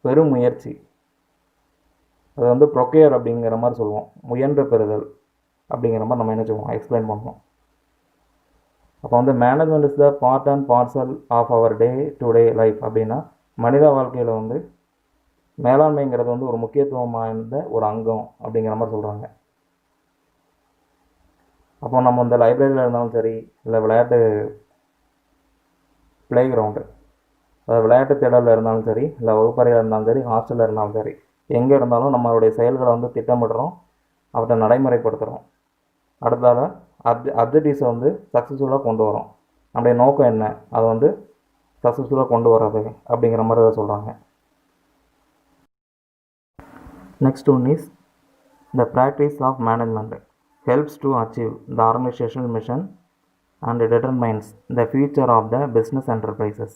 பெரும் முயற்சி, அது வந்து ப்ரொக்கேர் அப்படிங்கிற மாதிரி சொல்லுவோம், முயன்று பெறுதல் அப்படிங்கிற மாதிரி நம்ம என்ன செய்வோம், எக்ஸ்பிளைன் பண்ணுவோம். அப்போ வந்து management is the part and parcel of our day to day life அப்படின்னா மனித வாழ்க்கையில் வந்து மேலாண்மைங்கிறது வந்து ஒரு முக்கியத்துவம் வாய்ந்த ஒரு அங்கம் அப்படிங்கிற மாதிரி சொல்கிறாங்க. அப்போ நம்ம இந்த லைப்ரரியில் இருந்தாலும் சரி, இல்லை விளையாட்டு ப்ளே கிரவுண்டு, அதாவது விளையாட்டு திடலில் இருந்தாலும் சரி, இல்லை வகுப்பறையில் இருந்தாலும் சரி, ஹாஸ்டலில் இருந்தாலும் சரி, எங்கே இருந்தாலும் நம்மளுடைய செயல்களை வந்து திட்டமிடுறோம், அவற்றை நடைமுறைப்படுத்துகிறோம். அடுத்தால அப்ஜெக்டிவ்ஸை வந்து சக்ஸஸ்ஃபுல்லாக கொண்டு வரோம். நம்முடைய நோக்கம் என்ன, அதை வந்து சக்ஸஸ்ஃபுல்லாக கொண்டு வர்றது அப்படிங்கிற மாதிரி அதை சொல்கிறாங்க. Next one is the practice of management helps to achieve the organisational mission and determines the future of the business enterprises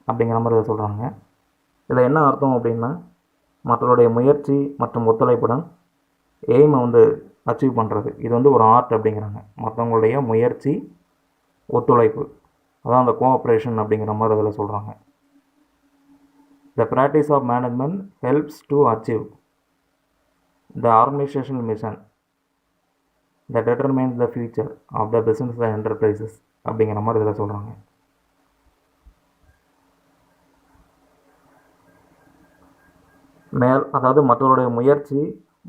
அப்படிங்கிற மாதிரி அதை சொல்கிறாங்க. இதில் என்ன அர்த்தம் அப்படின்னா, மற்றவருடைய முயற்சி மற்றும் ஒத்துழைப்புடன் எய்மை வந்து அச்சீவ் பண்ணுறது, இது வந்து ஒரு ஆர்ட் அப்படிங்கிறாங்க. மற்றவங்களுடைய முயற்சி, ஒத்துழைப்பு, அதான் அந்த கோஆப்ரேஷன் அப்படிங்கிற மாதிரி அதில் சொல்கிறாங்க. The practice of management helps to achieve the organisational mission that determines the future of the business and enterprises அப்படிங்கிற மாதிரி இதில் சொல்கிறாங்க. அதாவது மற்றவருடைய முயற்சி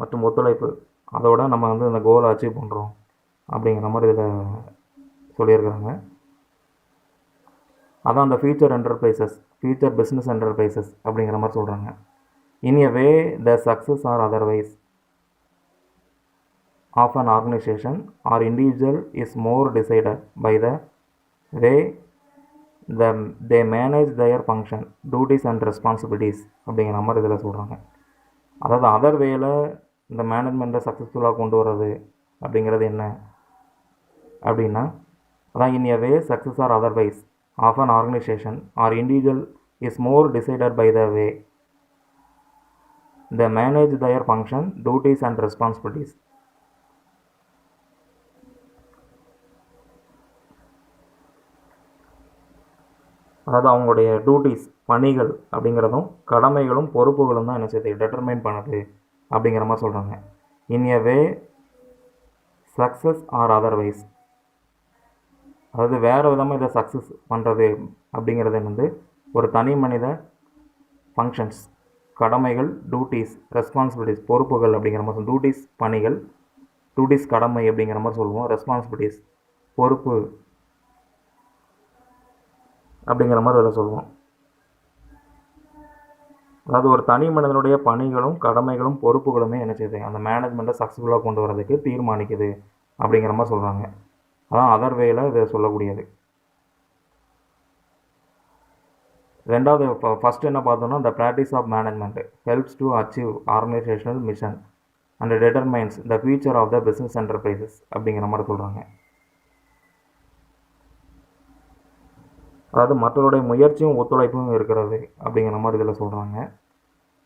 மற்றும் ஒத்துழைப்பு, அதோட நம்ம வந்து இந்த கோலை அச்சீவ் பண்ணுறோம் அப்படிங்கிற மாதிரி இதில் சொல்லியிருக்கிறாங்க. அதான் அந்த future enterprises, future business enterprises அப்படிங்கிற மாதிரி சொல்கிறாங்க. In a way the success or otherwise of an organization or individual is more decided by the way they manage their function, duties and responsibilities அப்படிங்கிற மாதிரி இதில் சொல்கிறாங்க. அதாவது அதர் வேல இந்த மேனேஜ்மெண்ட்டை சக்ஸஸ்ஃபுல்லாக கொண்டு வர்றது அப்படிங்கிறது என்ன அப்படின்னா, அதான் in a way success or otherwise of an organisation or individual is more decided by the way they manage their function, duties and responsibilities. அதாவது அவங்களுடைய டியூட்டிஸ், பணிகள் அப்படிங்கிறதும் கடமைகளும் பொறுப்புகளும் தான் என்ன செய்யுது, டெட்டர்மைன் பண்ணுது அப்படிங்கிற மாதிரி சொல்கிறாங்க. In a way success or otherwise, அதாவது வேறு விதமாக இதை சக்ஸஸ் பண்ணுறது அப்படிங்கிறது வந்து ஒரு தனி மனித ஃபங்க்ஷன்ஸ், கடமைகள், டியூட்டிஸ், ரெஸ்பான்சிபிலிட்டிஸ், பொறுப்புகள் அப்படிங்கிற மாதிரி. டியூட்டிஸ் பணிகள், டியூட்டிஸ் கடமை அப்படிங்கிற மாதிரி சொல்லுவோம், ரெஸ்பான்சிபிலிட்டிஸ் பொறுப்பு அப்படிங்கிற மாதிரி அதில் சொல்லுவோம். அதாவது ஒரு தனி மனிதனுடைய பணிகளும் கடமைகளும் பொறுப்புகளுமே என்ன செய்யுது, அந்த மேனேஜ்மெண்ட்டை சக்ஸஸ்ஃபுல்லாக கொண்டு வரதுக்கு தீர்மானிக்குது அப்படிங்கிற மாதிரி சொல்கிறாங்க. அதான் அதர் வேல இதை சொல்லக்கூடியது. ரெண்டாவது ஃபஸ்ட்டு என்ன பார்த்தோம்னா, the practice of management helps to achieve organisational mission and determines the future of the business enterprises அப்படிங்கிற மாதிரி சொல்கிறாங்க. அதாவது மற்றவருடைய முயற்சியும் ஒத்துழைப்பும் இருக்கிறது அப்படிங்கிற மாதிரி இதில் சொல்கிறாங்க.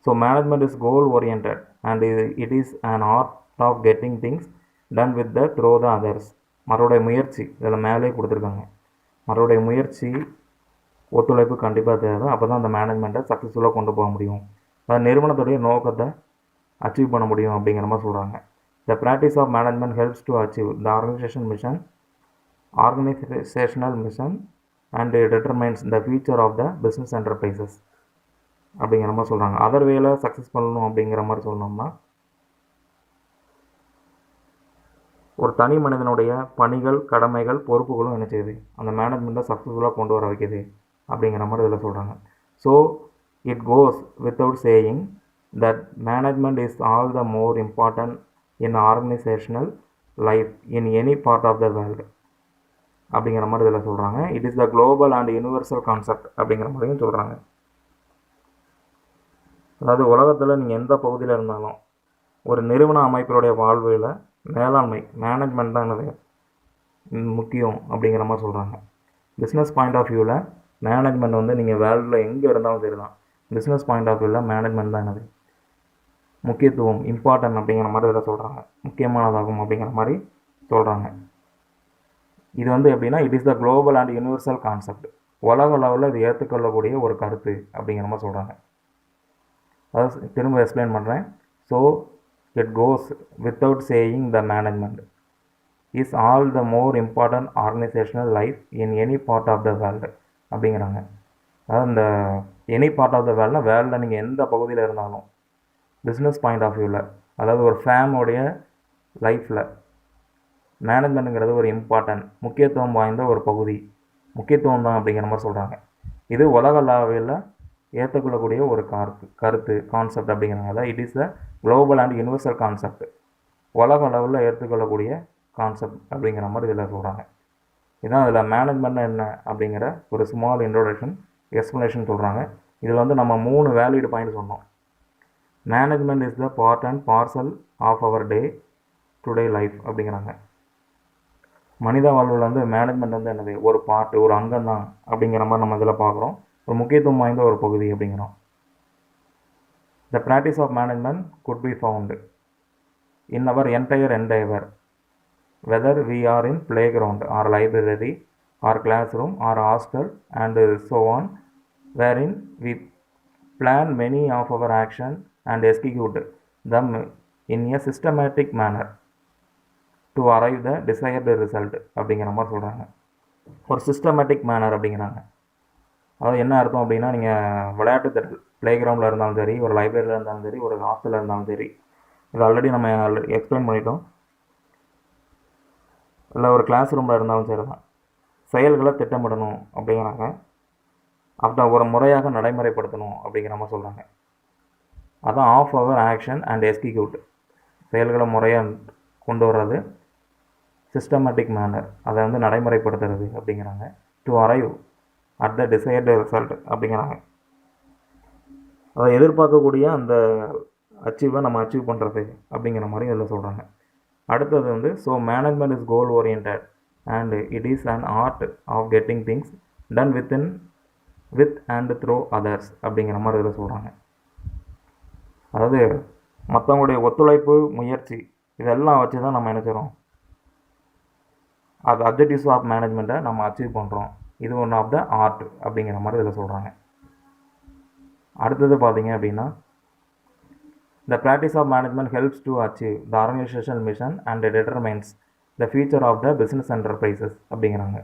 So management is goal oriented and it is an art of getting things done with the through the others. மற்றவருடைய முயற்சி இதில் மேலே கொடுத்துருக்காங்க. மற்றவருடைய முயற்சி, ஒத்துழைப்பு கண்டிப்பாக தேவை. அப்போ தான் அந்த மேனேஜ்மெண்ட்டை சக்ஸஸ்ஃபுல்லாக கொண்டு போக முடியும், அதாவது நிறுவனத்துடைய நோக்கத்தை அச்சீவ் பண்ண முடியும் அப்படிங்கிற மாதிரி சொல்கிறாங்க. The practice of management helps to achieve the organisational mission and determines the future of the business enterprises அப்படிங்கிற மாதிரி சொல்கிறாங்க. அதர் வேலை சக்ஸஸ் பண்ணணும் அப்படிங்கிற மாதிரி சொல்லணும்னா, ஒரு தனி மனிதனுடைய பணிகள், கடமைகள், பொறுப்புகளும் என்ன செய்யுது, அந்த மேனேஜ்மெண்ட்டை சக்ஸஸ்ஃபுல்லாக கொண்டு வர வைக்குது அப்படிங்கிற மாதிரி இதில் சொல்கிறாங்க. So it goes without saying that management is all the more important in organisational life in any part of the world அப்படிங்கிற மாதிரி இதில் சொல்கிறாங்க. It is the global and universal concept அப்படிங்கிற மாதிரியும் சொல்கிறாங்க. அதாவது உலகத்தில் நீங்கள் எந்த பகுதியில் இருந்தாலும் ஒரு நிறுவன அமைப்பினுடைய வாழ்வில் மேலாண்மை, மேனேஜ்மெண்ட் தான் என்னது முக்கியம் அப்படிங்கிற மாதிரி சொல்கிறாங்க. பிஸ்னஸ் பாயிண்ட் ஆஃப் வியூவில் மேனேஜ்மெண்ட் வந்து நீங்கள் வேர்ல்டில் எங்கே இருந்தாலும் சரி தான், பிஸ்னஸ் பாயிண்ட் ஆஃப் வியூவில் மேனேஜ்மெண்ட் தான் என்னது முக்கியத்துவம், இம்பார்ட்டன்ட் அப்படிங்கிற மாதிரி இதில் சொல்கிறாங்க. முக்கியமானதாகும் அப்படிங்கிற மாதிரி சொல்கிறாங்க. இது வந்து எப்படின்னா, it is the global and universal concept, உலக லெவலில் இது ஏற்றுக்கொள்ளக்கூடிய ஒரு கருத்து அப்படிங்கிற மாதிரி சொல்கிறாங்க. அதாவது திரும்ப எக்ஸ்பிளைன் பண்ணுறேன். So it goes without saying the management is all the more important organisational life in any part of the world அப்படிங்கிறாங்க. அதாவது இந்த எனி பார்ட் ஆஃப் த வேர்ல்டில் நீங்கள் எந்த பகுதியில் இருந்தாலும் பிஸ்னஸ் பாயிண்ட் ஆஃப் வியூவில், அதாவது ஒரு ஃபேமுடைய லைஃப்பில் மேனேஜ்மெண்ட்டுங்கிறது ஒரு இம்பார்ட்டன்ட் முக்கியத்துவம் வாய்ந்த ஒரு பகுதி, முக்கியத்துவம் தான் அப்படிங்கிற மாதிரி சொல்கிறாங்க. இது உலகளவில் ஏற்றுக்கொள்ளக்கூடிய ஒரு கருத்து கான்செப்ட் அப்படிங்கிறாங்க. அதாவது it is a global and universal concept, உலக அளவில் ஏற்றுக்கொள்ளக்கூடிய கான்செப்ட் அப்படிங்கிற மாதிரி இதில் சொல்கிறாங்க. இதுதான் இதில் மேனேஜ்மெண்ட் என்ன அப்படிங்கிற ஒரு ஸ்மால் இன்ட்ரோடக்ஷன் எக்ஸ்ப்ளனேஷன் சொல்கிறாங்க. இதில் வந்து நம்ம 3 வேலிடு பாயிண்ட் சொன்னோம். Management is the part and parcel of our day to day life அப்படிங்கிறாங்க. மனித வாழ்வில் வந்து மேனேஜ்மெண்ட் வந்து என்னது, ஒரு பார்ட், ஒரு அங்கம் தான் அப்படிங்கிற மாதிரி நம்ம இதில் பார்க்குறோம். ஒரு முக்கியத்துவம் வாய்ந்த ஒரு பகுதி அப்படிங்கிறோம். The practice of management could be found in our entire endeavor, whether we are in playground or library or classroom or hostel and so on, wherein we plan many of our action and execute them in a systematic manner to arrive the desired result அப்படிங்கிற மாதிரி சொல்கிறாங்க. ஒரு systematic manor அப்படிங்கிறாங்க. அதாவது என்ன அர்த்தம் அப்படின்னா, நீங்கள் விளையாட்டு திடல் ப்ளே கிரவுண்டில் இருந்தாலும் சரி, ஒரு லைப்ரரியில் இருந்தாலும் சரி, ஒரு ஹாஸ்டலில் இருந்தாலும் சரி, இது ஆல்ரெடி நம்ம எக்ஸ்பிளைன் பண்ணிட்டோம். இல்லை ஒரு கிளாஸ் ரூமில் இருந்தாலும் சரி தான், செயல்களை திட்டமிடணும் அப்படிங்கிறாங்க. அப்போ ஒரு முறையாக நடைமுறைப்படுத்தணும் அப்படிங்கிற மாதிரி சொல்கிறாங்க. அதான் of our action and execute, செயல்களை முறையாக கொண்டு வர்றது, சிஸ்டமேட்டிக் மேனர் அதை வந்து நடைமுறைப்படுத்துறது அப்படிங்கிறாங்க. To arrive at the desired result அப்படிங்கிறாங்க. அதை எதிர்பார்க்கக்கூடிய அந்த அச்சீவை நம்ம அச்சீவ் பண்ணுறது அப்படிங்கிற மாதிரி இதில் சொல்கிறாங்க. அடுத்தது வந்து so management is goal orient and it is an art of getting things done with and through others அப்படிங்கிற மாதிரி இதில் சொல்கிறாங்க. அதாவது மற்றவங்களுடைய ஒத்துழைப்பு, முயற்சி இதெல்லாம் வச்சு தான் நம்ம நினைக்கிறோம் அது அப்ஜெக்டிவ்ஸ் ஆஃப் மேனேஜ்மெண்ட்டை நம்ம அச்சீவ் பண்ணுறோம். இது ஒன் ஆஃப் த ஆர்ட் அப்படிங்கிற மாதிரி இதில் சொல்கிறாங்க. அடுத்தது பார்த்தீங்க அப்படின்னா, the practice of management helps to achieve the organisational mission and determines the future of the business enterprises அப்படிங்கிறாங்க.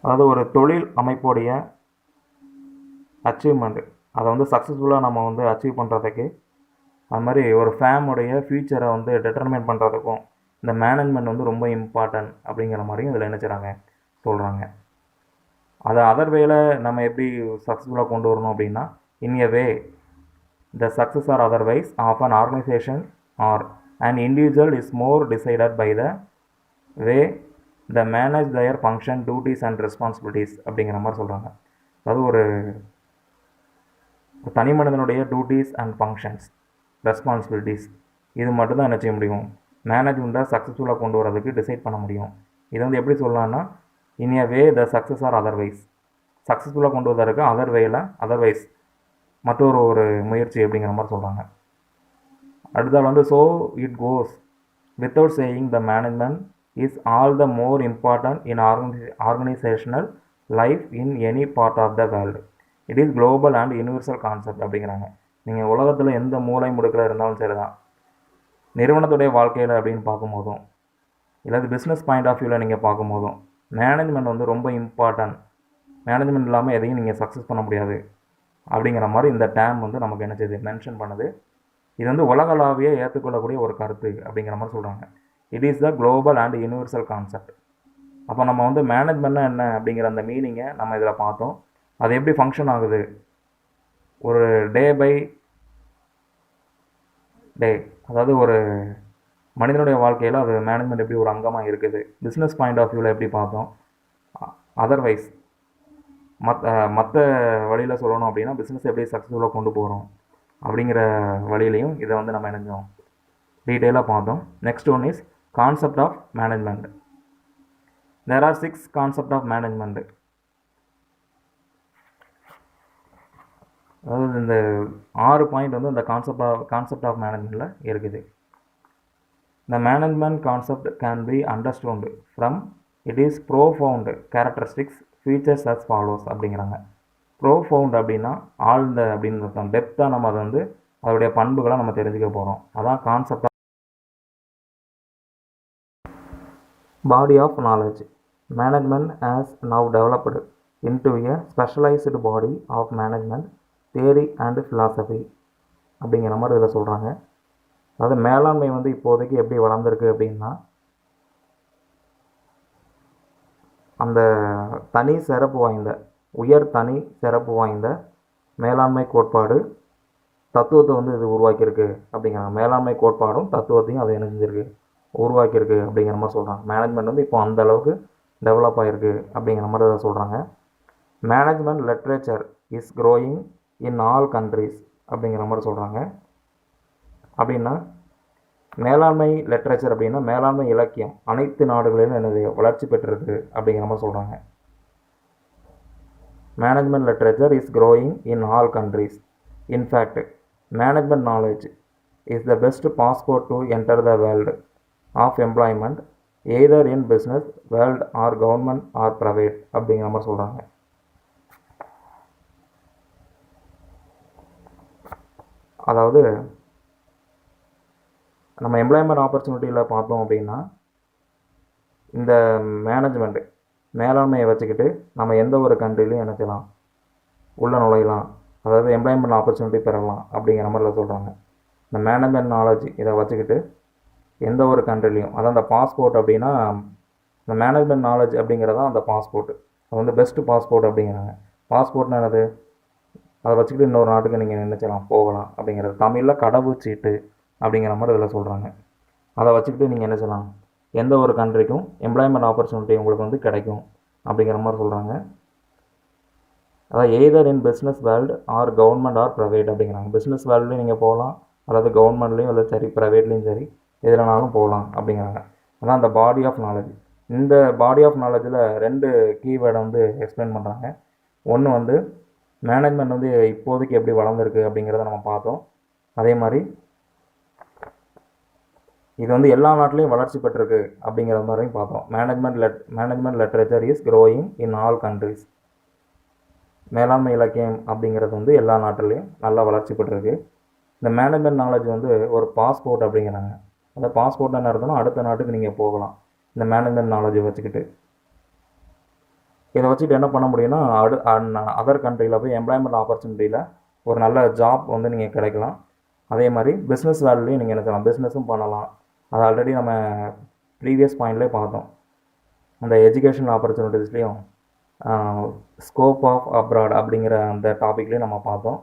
அதாவது ஒரு தொழில் அமைப்புடைய அச்சீவ்மெண்ட், அதை வந்து சக்ஸஸ்ஃபுல்லாக நம்ம வந்து அச்சீவ் பண்ணுறதுக்கு, அது மாதிரி ஒரு ஃபேமுடைய ஃபியூச்சரை வந்து டிட்டர்மைன் பண்ணுறதுக்கும் இந்த மேனேஜ்மெண்ட் வந்து ரொம்ப இம்பார்ட்டன்ட் அப்படிங்கிற மாதிரியும் இதில் நினச்சிறாங்க சொல்கிறாங்க. அதை அதர் வேல நம்ம எப்படி சக்ஸஸ்ஃபுல்லாக கொண்டு வரணும் அப்படின்னா, in a way the success or otherwise of an organisation or and individual is more decided by the way the manage their function duties and responsibilities அப்படிங்கிற மாதிரி சொல்கிறாங்க. அதாவது ஒரு தனி மனிதனுடைய டியூட்டிஸ் அண்ட் ஃபங்க்ஷன்ஸ், ரெஸ்பான்சிபிலிட்டிஸ், இது மட்டும்தான் என்ன செய்ய முடியும், மேனேஜ்மெண்ட்டை சக்ஸஸ்ஃபுல்லாக கொண்டு வரதுக்கு டிசைட் பண்ண முடியும். இதை வந்து எப்படி சொல்லலாம்னா, இன் a way the success or otherwise, சக்ஸஸ்ஃபுல்லாக கொண்டு வரதுக்கு அதர்வைஸ் மற்றொரு ஒரு முயற்சி அப்படிங்கிற மாதிரி சொல்கிறாங்க. அடுத்தால் வந்து so it goes without saying the management is all the more important in organisational life in any part of the world, it is global and universal concept அப்படிங்கிறாங்க. நீங்கள் உலகத்தில் எந்த மூலை முடுக்கில் இருந்தாலும் சரி தான், நிறுவனத்துடைய வாழ்க்கையில் அப்படின்னு பார்க்கும்போதும், இல்லாது பிஸ்னஸ் பாயிண்ட் ஆஃப் வியூவில் நீங்கள் பார்க்கும்போதும், மேனேஜ்மெண்ட் வந்து ரொம்ப இம்பார்ட்டன்ட். மேனேஜ்மெண்ட் இல்லாமல் எதையும் நீங்கள் சக்ஸஸ் பண்ண முடியாது அப்படிங்கிற மாதிரி இந்த டேம் வந்து நமக்கு என்ன செய்யுது, மென்ஷன் பண்ணுது. இது வந்து உலகளாவிய ஏற்றுக்கொள்ளக்கூடிய ஒரு கருத்து அப்படிங்கிற மாதிரி சொல்கிறாங்க. It is the global and universal concept. அப்போ நம்ம வந்து மேனேஜ்மெண்ட்னா என்ன அப்படிங்கிற அந்த மீனிங்கை நம்ம இதில் பார்த்தோம். அது எப்படி ஃபங்க்ஷன் ஆகுது, ஒரு டே பை டே, அதாவது ஒரு மனிதனுடைய வாழ்க்கையில் அது மேனேஜ்மெண்ட் எப்படி ஒரு அங்கமாக இருக்குது, பிஸ்னஸ் பாயிண்ட் ஆஃப் வியூவில் எப்படி பார்த்தோம், அதர்வைஸ் மற்ற வழியில் சொல்லணும் அப்படின்னா பிஸ்னஸ் எப்படி சக்ஸஸ்ஃபுல்லாக கொண்டு போகிறோம் அப்படிங்கிற வழியிலையும் இதை வந்து நம்ம நினைஞ்சோம் டீட்டெயிலாக பார்த்தோம். Next one is concept of management. There are 6 concept of management. அதாவது இந்த 6 பாயிண்ட் வந்து இந்த கான்செப்ட் ஆஃப் மேனேஜ்மெண்ட்டில் இருக்குது. The management concept can be understood from its profound characteristics features as follows அப்படிங்கிறாங்க. ப்ரோஃபவுண்ட் அப்படின்னா ஆழ்ந்த அப்படின்னு அர்த்தம். டெப்த்தாக நம்ம அதை வந்து அதோடைய பண்புகளை நம்ம தெரிஞ்சுக்க போகிறோம். அதான் concept of body of knowledge. Management has now developed into a specialised body of management theory and philosophy அப்படிங்கிற மாதிரி இதில் சொல்கிறாங்க. அதாவது மேலாண்மை வந்து இப்போதைக்கு எப்படி வளர்ந்துருக்கு அப்படின்னா, அந்த தனி சிறப்பு வாய்ந்த தனி சிறப்பு வாய்ந்த மேலாண்மை கோட்பாடு தத்துவத்தை வந்து இது உருவாக்கியிருக்கு அப்படிங்கிறாங்க. மேலாண்மை கோட்பாடும் தத்துவத்தையும் அதை என்ன செஞ்சிருக்கு, உருவாக்கியிருக்கு அப்படிங்கிற மாதிரி சொல்கிறாங்க. மேனேஜ்மெண்ட் வந்து இப்போ அந்த அளவுக்கு டெவலப் ஆகிருக்கு அப்படிங்கிற மாதிரி அதை சொல்கிறாங்க. Management literature is growing in all countries அப்படிங்கிற மாதிரி சொல்கிறாங்க. அப்படின்னா மேலாண்மை லிட்ரேச்சர் அப்படின்னா மேலாண்மை இலக்கியம் அனைத்து நாடுகளிலும் என்னது வளர்ச்சி பெற்றிருக்கு அப்படிங்கிற மாதிரி சொல்கிறாங்க. Management literature is growing in all countries. In fact management knowledge is the best passport to enter the world of employment either in business world or government or private அப்படிங்கிற மாதிரி சொல்கிறாங்க. அதாவது நம்ம எம்ப்ளாய்மெண்ட் ஆப்பர்ச்சுனிட்டியில் பார்த்தோம் அப்படின்னா, இந்த மேனேஜ்மெண்ட்டு மேலாண்மையை வச்சுக்கிட்டு நம்ம எந்த ஒரு கண்ட்ரிலையும் என்ன செய்யலாம், உள்ளே நுழையலாம். அதாவது எம்ப்ளாய்மெண்ட் ஆப்பர்ச்சுனிட்டி பெறலாம் அப்படிங்கிற மாதிரிலாம் சொல்கிறாங்க. இந்த மேனேஜ்மெண்ட் நாலேஜ் இதை வச்சுக்கிட்டு எந்த ஒரு கண்ட்ரிலையும், அதான் அந்த பாஸ்போர்ட் அப்படின்னா, இந்த மேனேஜ்மெண்ட் நாலேஜ் அப்படிங்கிறதான் அந்த பாஸ்போர்ட்டு. அது வந்து பெஸ்ட்டு பாஸ்போர்ட் அப்படிங்கிறாங்க. பாஸ்போர்ட்னா என்னது, அதை வச்சுக்கிட்டு இன்னொரு நாட்டுக்கு நீங்கள் என்ன செய்யலாம், போகலாம் அப்படிங்கிறது. தமிழில் கடவுச்சீட்டு அப்படிங்கிற மாதிரி இதில் சொல்கிறாங்க. அதை வச்சுக்கிட்டு நீங்கள் என்ன செய்யலாம், எந்த ஒரு கண்ட்ரிக்கும் எம்ப்ளாய்மெண்ட் ஆப்பர்ச்சுனிட்டி உங்களுக்கு வந்து கிடைக்கும் அப்படிங்கிற மாதிரி சொல்கிறாங்க. அதாவது either in business world or government or private அப்படிங்கிறாங்க. பிஸ்னஸ் வேர்ல்டுலேயும் நீங்கள் போகலாம், அதாவது கவர்மெண்ட்லேயும் இல்லை சரி ப்ரைவேட்லேயும் சரி எதுலனாலும் போகலாம் அப்படிங்கிறாங்க. அதான் அந்த பாடி ஆஃப் நாலேஜ். இந்த பாடி ஆஃப் நாலேஜில் 2 கீவேர்டை வந்து எக்ஸ்பிளைன் பண்ணுறாங்க. ஒன்று வந்து மேனேஜ்மெண்ட் வந்து இப்போதைக்கு எப்படி வளர்ந்துருக்கு அப்படிங்கிறத நம்ம பார்த்தோம். அதே மாதிரி இது வந்து எல்லா நாட்டிலையும் வளர்ச்சி பெற்றிருக்கு அப்படிங்கிற மாதிரியும் பார்த்தோம். Management literature is growing in all countries. மேலாண்மை இலக்கியம் அப்படிங்கிறது வந்து எல்லா நாட்டிலையும் நல்லா வளர்ச்சி பெற்றிருக்கு. இந்த மேனேஜ்மெண்ட் நாலேஜ் வந்து ஒரு பாஸ்போர்ட் அப்படிங்கிறாங்க. அந்த பாஸ்போர்ட் என்ன அர்த்தம்னா, அடுத்த நாட்டுக்கு நீங்கள் போகலாம் இந்த மேனேஜ்மெண்ட் நாலேஜை வச்சுக்கிட்டு. இதை வச்சுட்டு என்ன பண்ண முடியும்னா, அதர் கண்ட்ரியில் போய் எம்ப்ளாய்மெண்ட் ஆப்பர்ச்சுனிட்டியில் ஒரு நல்ல ஜாப் வந்து நீங்கள் கிடைக்கலாம். அதே மாதிரி பிஸ்னஸ் வேல்யூலையும் நீங்கள் என்ன செய்யலாம், பிஸ்னஸும் பண்ணலாம். அது ஆல்ரெடி நம்ம ப்ரீவியஸ் பாயிண்ட்லேயே பார்த்தோம். அந்த எஜுகேஷன் ஆப்பர்ச்சுனிட்டிஸ்லேயும் ஸ்கோப் ஆஃப் அப்ராட் அப்படிங்கிற அந்த டாப்பிக்லேயும் நம்ம பார்த்தோம்.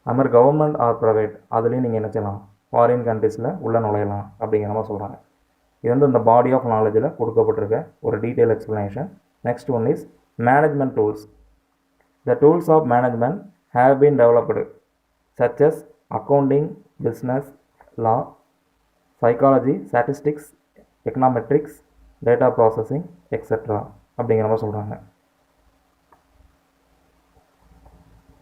அது மாதிரி கவர்மெண்ட் ஆர் ப்ரைவேட் அதுலேயும் நீங்கள் என்ன செய்யலாம், ஃபாரின் கண்ட்ரீஸில் உள்ளே நுழையலாம் அப்படிங்கிற மாதிரி சொல்கிறாங்க. இது வந்து இந்த பாடி ஆஃப் நாலேஜில் கொடுக்கப்பட்டிருக்க ஒரு detail explanation. Next one is management tools. The tools of management have been developed such as accounting, business, law, psychology, statistics, econometrics, data processing, etc. அப்படிங்கிற மாதிரி சொல்கிறாங்க.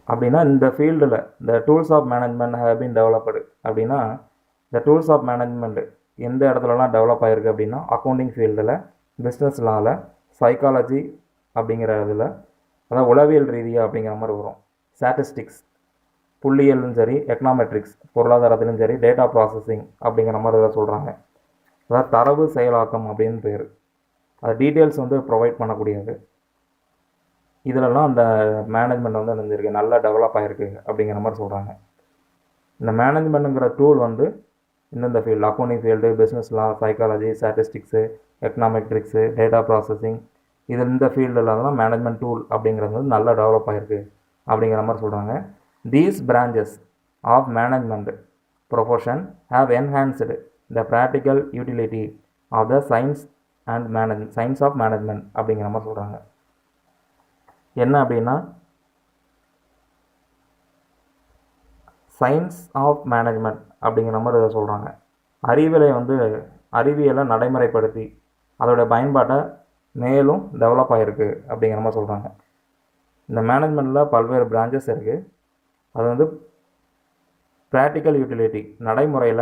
அப்படின்னா இந்த ஃபீல்டில் இந்த tools of management have been developed அப்படின்னா, இந்த tools of management எந்த இடத்துலலாம் டெவலப் ஆகிருக்கு அப்படின்னா, அக்கௌண்டிங் ஃபீல்டில், பிஸ்னஸ் லாவில், சைக்காலஜி அப்படிங்கிற இதில், அதாவது உளவியல் ரீதியாக அப்படிங்கிற மாதிரி வரும். ஸ்டாட்டிஸ்டிக்ஸ் புள்ளியலும் சரி, எக்கனாமெட்ரிக்ஸ் பொருளாதாரத்திலும் சரி, டேட்டா ப்ராசஸிங் அப்படிங்கிற மாதிரி இதை சொல்கிறாங்க. அதாவது தரவு செயலாக்கம் அப்படின்னு பேர். அது டீட்டெயில்ஸ் வந்து ப்ரொவைட் பண்ணக்கூடியது. இதிலெல்லாம் அந்த மேனேஜ்மெண்ட் வந்து நினைஞ்சிருக்கு, நல்லா டெவலப் ஆகிருக்கு அப்படிங்கிற மாதிரி சொல்கிறாங்க. இந்த மேனேஜ்மெண்ட்டுங்கிற டூல் வந்து இந்தந்த ஃபீல்டு, அக்கௌண்டிங் ஃபீல்டு, பிஸ்னஸ் லா, சைக்காலஜி, ஸ்டாட்டிஸ்டிக்ஸு, எக்கனாமெட்ரிக்ஸு, டேட்டா ப்ராசஸிங், இது இந்த ஃபீல்டில் தான் மேனேஜ்மெண்ட் டூல் அப்படிங்கிறது வந்து நல்லா டெவலப் ஆகிருக்கு அப்படிங்கிற மாதிரி சொல்கிறாங்க. These branches of management profession have enhanced the practical utility of the science of management அப்படிங்கிற மாதிரி சொல்கிறாங்க. என்ன அப்படின்னா, சயின்ஸ் ஆஃப் மேனேஜ்மெண்ட் அப்படிங்கிற மாதிரி இதை சொல்கிறாங்க. அறிவியலை நடைமுறைப்படுத்தி அதோடைய பயன்பாட்டை மேலும் டெவலப் ஆகிருக்கு அப்படிங்கிற மாதிரி சொல்கிறாங்க. இந்த மேனேஜ்மெண்ட்டில் பல்வேறு பிரான்ச்சஸ் இருக்குது. அது வந்து ப்ராக்டிக்கல் யூட்டிலிட்டி நடைமுறையில்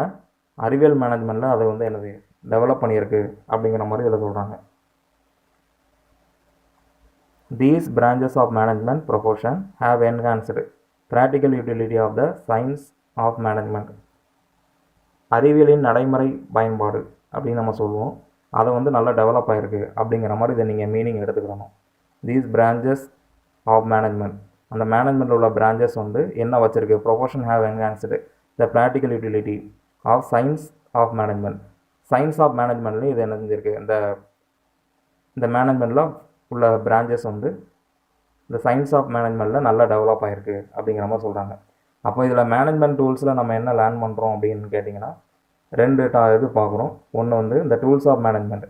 அறிவியல் மேனேஜ்மெண்ட்டில் அதை வந்து என்னது டெவலப் பண்ணியிருக்கு அப்படிங்கிற மாதிரி இதில் சொல்கிறாங்க. These branches of management profession have enhanced practical utility of the science of management. அறிவியலின் நடைமுறை பயன்பாடு அப்படின்னு நம்ம சொல்லுவோம். அதை வந்து நல்லா டெவலப் ஆகிருக்கு அப்படிங்கிற மாதிரி இதை நீங்கள் மீனிங் எடுத்துக்கணும். தீஸ் பிரான்ச்சஸ் ஆஃப் மேனேஜ்மெண்ட், அந்த மேனேஜ்மெண்ட்டில் உள்ள பிரான்ச்சஸ் வந்து என்ன வச்சுருக்கு, profession have enhanced the practical utility of science of management. Science of மேனேஜ்மெண்ட்லேயும் இது என்ன செஞ்சுருக்கு, இந்த மேனேஜ்மெண்ட்டில் உள்ள பிரான்ச்சஸ் வந்து இந்த சயின்ஸ் ஆஃப் மேனேஜ்மெண்ட்டில் நல்லா டெவலப் ஆகிருக்கு அப்படிங்கிற மாதிரி சொல்கிறாங்க. அப்போ இதில் மேனேஜ்மெண்ட் டூல்ஸில் நம்ம என்ன லேர்ன் பண்ணுறோம் அப்படின்னு கேட்டிங்கன்னா, ரெண்டு இது பார்க்குறோம். ஒன்று வந்து இந்த டூல்ஸ் ஆஃப் மேனேஜ்மெண்ட்,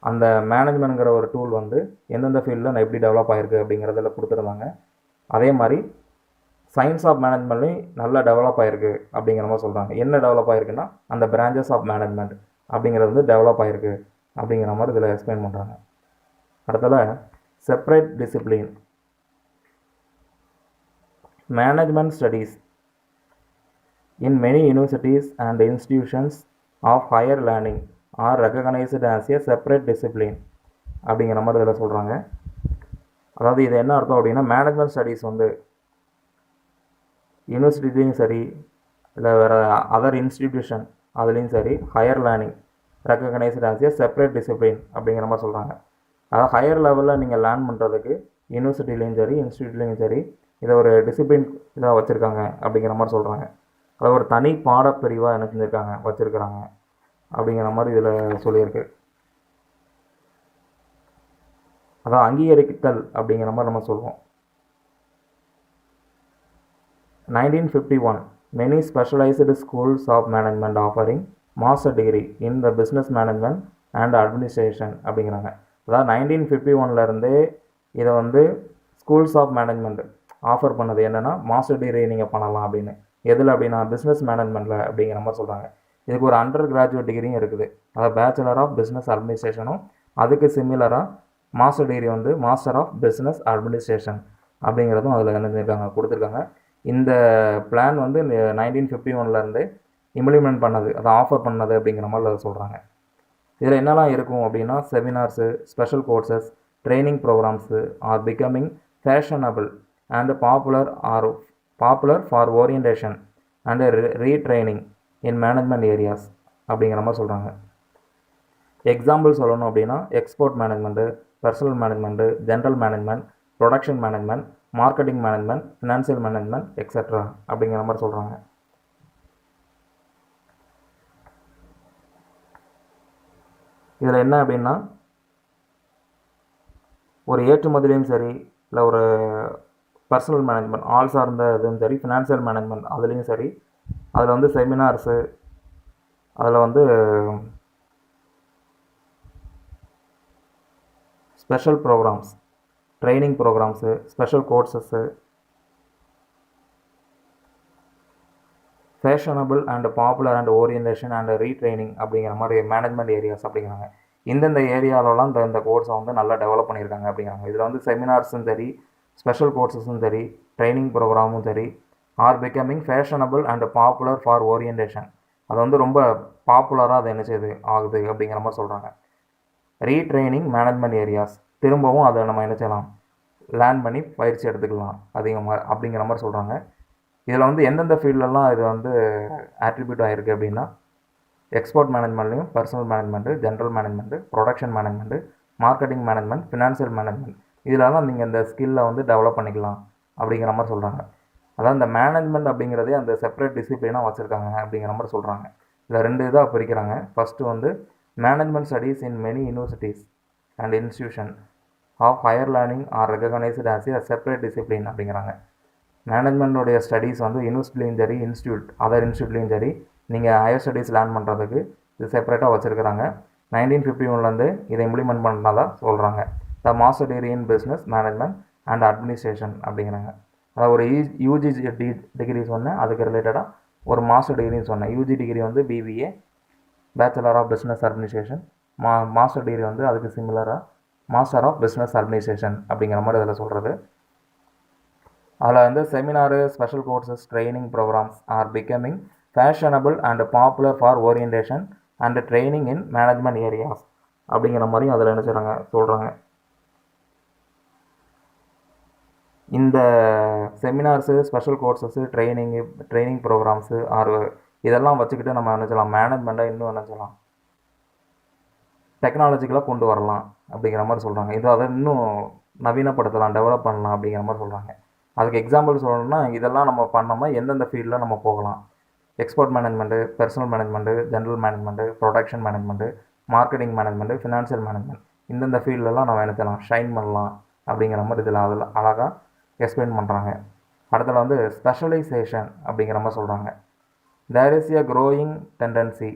அந்த மேனேஜ்மெண்ட்ங்கிற ஒரு டூல் வந்து எந்தெந்த ஃபீல்டில் எப்படி டெவலப் ஆகிருக்கு அப்படிங்கிறதில் கொடுத்துருந்தாங்க. அதே மாதிரி சயின்ஸ் ஆஃப் மேனேஜ்மெண்ட்லேயும் நல்லா டெவலப் ஆகிருக்கு அப்படிங்கிற மாதிரி சொல்கிறாங்க. என்ன டெவலப் ஆகிருக்குன்னா, அந்த பிரான்ச்சஸ் ஆஃப் மேனேஜ்மெண்ட் அப்படிங்கிறது வந்து டெவலப் ஆகிருக்கு அப்படிங்கிற மாதிரி இதில் எக்ஸ்பிளைன் பண்ணுறாங்க. அடுத்தது separate discipline. Management studies in many universities and institutions of higher learning are recognized as a separate discipline அப்படிங்கிற மாதிரி இதில் சொல்கிறாங்க. அதாவது இது என்ன அர்த்தம் அப்படின்னா, மேனேஜ்மெண்ட் ஸ்டடீஸ் வந்து யூனிவர்சிட்டிலையும் சரி இல்லை வேறு அதர் இன்ஸ்டிடியூஷன் அதுலேயும் சரி higher learning recognised as a separate discipline அப்படிங்கிற மாதிரி சொல்கிறாங்க. அதாவது ஹையர் லெவலில் நீங்கள் லேர்ன் பண்ணுறதுக்கு யூனிவர்சிட்டிலையும் சரி இன்ஸ்டியூட்லேயும் சரி இதை ஒரு டிசிப்ளின் இதாக வச்சுருக்காங்க அப்படிங்கிற மாதிரி சொல்கிறாங்க. அதை ஒரு தனி பாடப்பிரிவாக என்ன செஞ்சுருக்காங்க, வச்சுருக்கிறாங்க அப்படிங்கிற மாதிரி இதில் சொல்லியிருக்கு. அதான் அங்கீகரித்தல் அப்படிங்கிற மாதிரி நம்ம சொல்லுவோம். 1951 many specialized schools of management offering master degree in the business management and administration அப்படிங்கிறாங்க. அதாவது 1951 இதை வந்து ஸ்கூல்ஸ் ஆஃப் மேனேஜ்மெண்ட் ஆஃபர் பண்ணது என்னென்னா, மாஸ்டர் டிகிரி நீங்கள் பண்ணலாம் அப்படின்னு. எதில் அப்படின்னா, பிஸ்னஸ் மேனேஜ்மெண்ட்டில் அப்படிங்கிற மாதிரி சொல்கிறாங்க. இதுக்கு ஒரு அண்டர் கிராஜுவேட் டிகிரியும் இருக்குது, அதாவது பேச்சுலர் ஆஃப் பிஸ்னஸ் அட்மினிஸ்ட்ரேஷனும். அதுக்கு சிமிலராக மாஸ்டர் டிகிரி வந்து மாஸ்டர் ஆஃப் பிஸ்னஸ் அட்மினிஸ்ட்ரேஷன் அப்படிங்கிறதும் அதில் என்ன செஞ்சுருக்காங்க, கொடுத்துருக்காங்க. இந்த பிளான் வந்து 1951 இம்ப்ளிமெண்ட் பண்ணது, அதை ஆஃபர் பண்ணது அப்படிங்கிற மாதிரி அதை சொல்கிறாங்க. இதில் என்னெல்லாம் இருக்கும் அப்படின்னா, seminars, special courses, training programmes are becoming fashionable and popular for orientation and retraining in management areas அப்படிங்கிற மாதிரி சொல்கிறாங்க. எக்ஸாம்பிள் சொல்லணும் அப்படின்னா, export management, personnel management, general management, production management, marketing management, financial management etcetera அப்படிங்கிற மாதிரி சொல்கிறாங்க. இதில் என்ன அப்படின்னா, ஒரு ஏற்றுமதிலையும் சரி இல்லை ஒரு பர்சனல் மேனேஜ்மெண்ட் ஆள் சார்ந்த இதுவும் சரி, ஃபினான்சியல் மேனேஜ்மெண்ட் அதுலேயும் சரி, அதில் வந்து செமினார்ஸு, அதில் வந்து special programmes, training programmes, special courses, fashionable and popular and orientation and retraining அப்படிங்கிற மாதிரி மேனேஜ்மெண்ட் ஏரியாஸ் அப்படிங்கிறாங்க. இந்தந்த ஏரியாவிலலாம் இந்த கோர்ஸை வந்து நல்லா டெவலப் பண்ணியிருக்காங்க அப்படிங்கிறாங்க. இதில் வந்து செமினார்ஸும் சரி, ஸ்பெஷல் கோர்சஸும் சரி, ட்ரைனிங் ப்ரோக்ராமும் சரி, R becoming fashionable and popular for orientation, அது வந்து ரொம்ப பாப்புலராக அது என்ன செய்யுது ஆகுது அப்படிங்கிற மாதிரி சொல்கிறாங்க. ரீட்ரைனிங் மேனேஜ்மெண்ட் ஏரியாஸ், திரும்பவும் அதை நம்ம என்ன செய்யலாம், லேர்ன் பண்ணி பயிற்சி எடுத்துக்கலாம் அதிகமாக அப்படிங்கிற மாதிரி சொல்கிறாங்க. இதில் வந்து எந்தெந்த ஃபீல்டெல்லாம் இது வந்து ஆட்ரிபியூட் ஆகிருக்கு அப்படின்னா, எக்ஸ்போர்ட் மேனேஜ்மெண்ட்லையும் personnel management, general management, production management, marketing management, financial management, இதில் தான் நீங்கள் இந்த ஸ்கில்லை வந்து டெவலப் பண்ணிக்கலாம் அப்படிங்கிற மாதிரி சொல்கிறாங்க. அதாவது இந்த மேனேஜ்மெண்ட் அப்படிங்கிறதே அந்த செப்பரேட் டிசிப்ளினாக வச்சுருக்காங்க அப்படிங்கிற மாதிரி சொல்கிறாங்க. இதில் ரெண்டு இதாக பிரிக்கிறாங்க. ஃபஸ்ட்டு வந்து management studies in many universities and institution of higher learning are recognised as a separate discipline அப்படிங்கிறாங்க. மேனேஜ்மெண்ட்டுடைய ஸ்டடீஸ் வந்து யூனிவர்சிட்டிலையும் சரி, அதர் இன்ஸ்டியூட்லேயும் சரி, நீங்கள் ஹையர் ஸ்டடீஸ் லேர்ன் பண்ணுறதுக்கு இது செப்பரேட்டாக வச்சுருக்கிறாங்க. 1951 இதை இம்ப்ளிமெண்ட் பண்ணதாக சொல்கிறாங்க. The master degree in business management and administration அப்படிங்கிறாங்க. அதாவது ஒரு யூஜி டிகிரி சொன்னேன், அதுக்கு ரிலேட்டடாக ஒரு மாஸ்டர் டிகிரின்னு சொன்னேன். யூஜி டிகிரி வந்து BBA, bachelor of business administration. Master degree வந்து அதுக்கு சிமிலராக மாஸ்டர் ஆஃப் பிஸ்னஸ் அட்மினிஸ்ட்ரேஷன் அப்படிங்கிற மாதிரி இதில் சொல்கிறது. அதில் வந்து seminar, special courses, training programmes are becoming fashionable and popular for orientation and training in management areas அப்படிங்கிற மாதிரியும் அதில் என்ன செய்கிறாங்க சொல்கிறாங்க. இந்த seminars, special courses, training programmes இதெல்லாம் வச்சுக்கிட்டு நம்ம என்ன செய்யலாம், மேனேஜ்மெண்ட்டை இன்னும் என்ன செய்யலாம், டெக்னாலஜிக்கலாக கொண்டு வரலாம் அப்படிங்கிற மாதிரி சொல்கிறாங்க. இது அதை இன்னும் நவீனப்படுத்தலாம், டெவலப் பண்ணலாம் அப்படிங்கிற மாதிரி சொல்கிறாங்க. அதுக்கு எக்ஸாம்பிள் சொல்லணும்னா, இதெல்லாம் நம்ம பண்ணோம்னா எந்தெந்த ஃபீல்டில் நம்ம போகலாம். Export management, personnel management, general management, production management, marketing management, financial management, இந்தந்த ஃபீல்டெல்லாம் நம்ம என்ன செய்யலாம், ஷைன் பண்ணலாம் அப்படிங்கிற மாதிரி இதில் அதில் அழகாக எக்ஸ்பிளைன் பண்ணுறாங்க. அடுத்தது வந்து ஸ்பெஷலைசேஷன் அப்படிங்கிற மாதிரி சொல்கிறாங்க. There is a growing tendency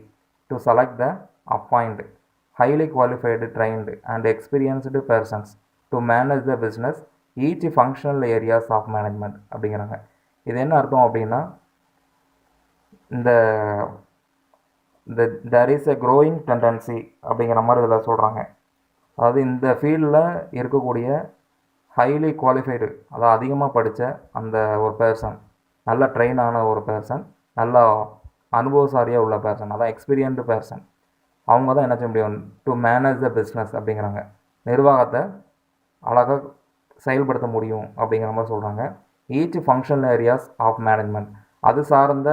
to select the appoint highly qualified, trained and experienced persons to manage the business each functional areas of management அப்படிங்கிறாங்க. இது என்ன அர்த்தம் அப்படின்னா, இந்த there is a growing tendency அப்படிங்கிற மாதிரி இதில் சொல்கிறாங்க. அதாவது இந்த ஃபீல்டில் இருக்கக்கூடிய ஹைலி குவாலிஃபைடு, அதாவது அதிகமாக படித்த அந்த ஒரு பர்சன், நல்ல ட்ரெயின் ஆன ஒரு பர்சன், நல்ல அனுபவசாரியாக உள்ள பர்சன், அதான் எக்ஸ்பீரியன்டு பர்சன், அவங்க தான் என்ன செய்ய முடியும், டு மேனேஜ் த பிஸ்னஸ் அப்படிங்கிறாங்க. நிர்வாகத்தை அழகாக செயல்படுத்த முடியும் அப்படிங்கிற மாதிரி சொல்கிறாங்க. Each functional areas of management, அது சார்ந்த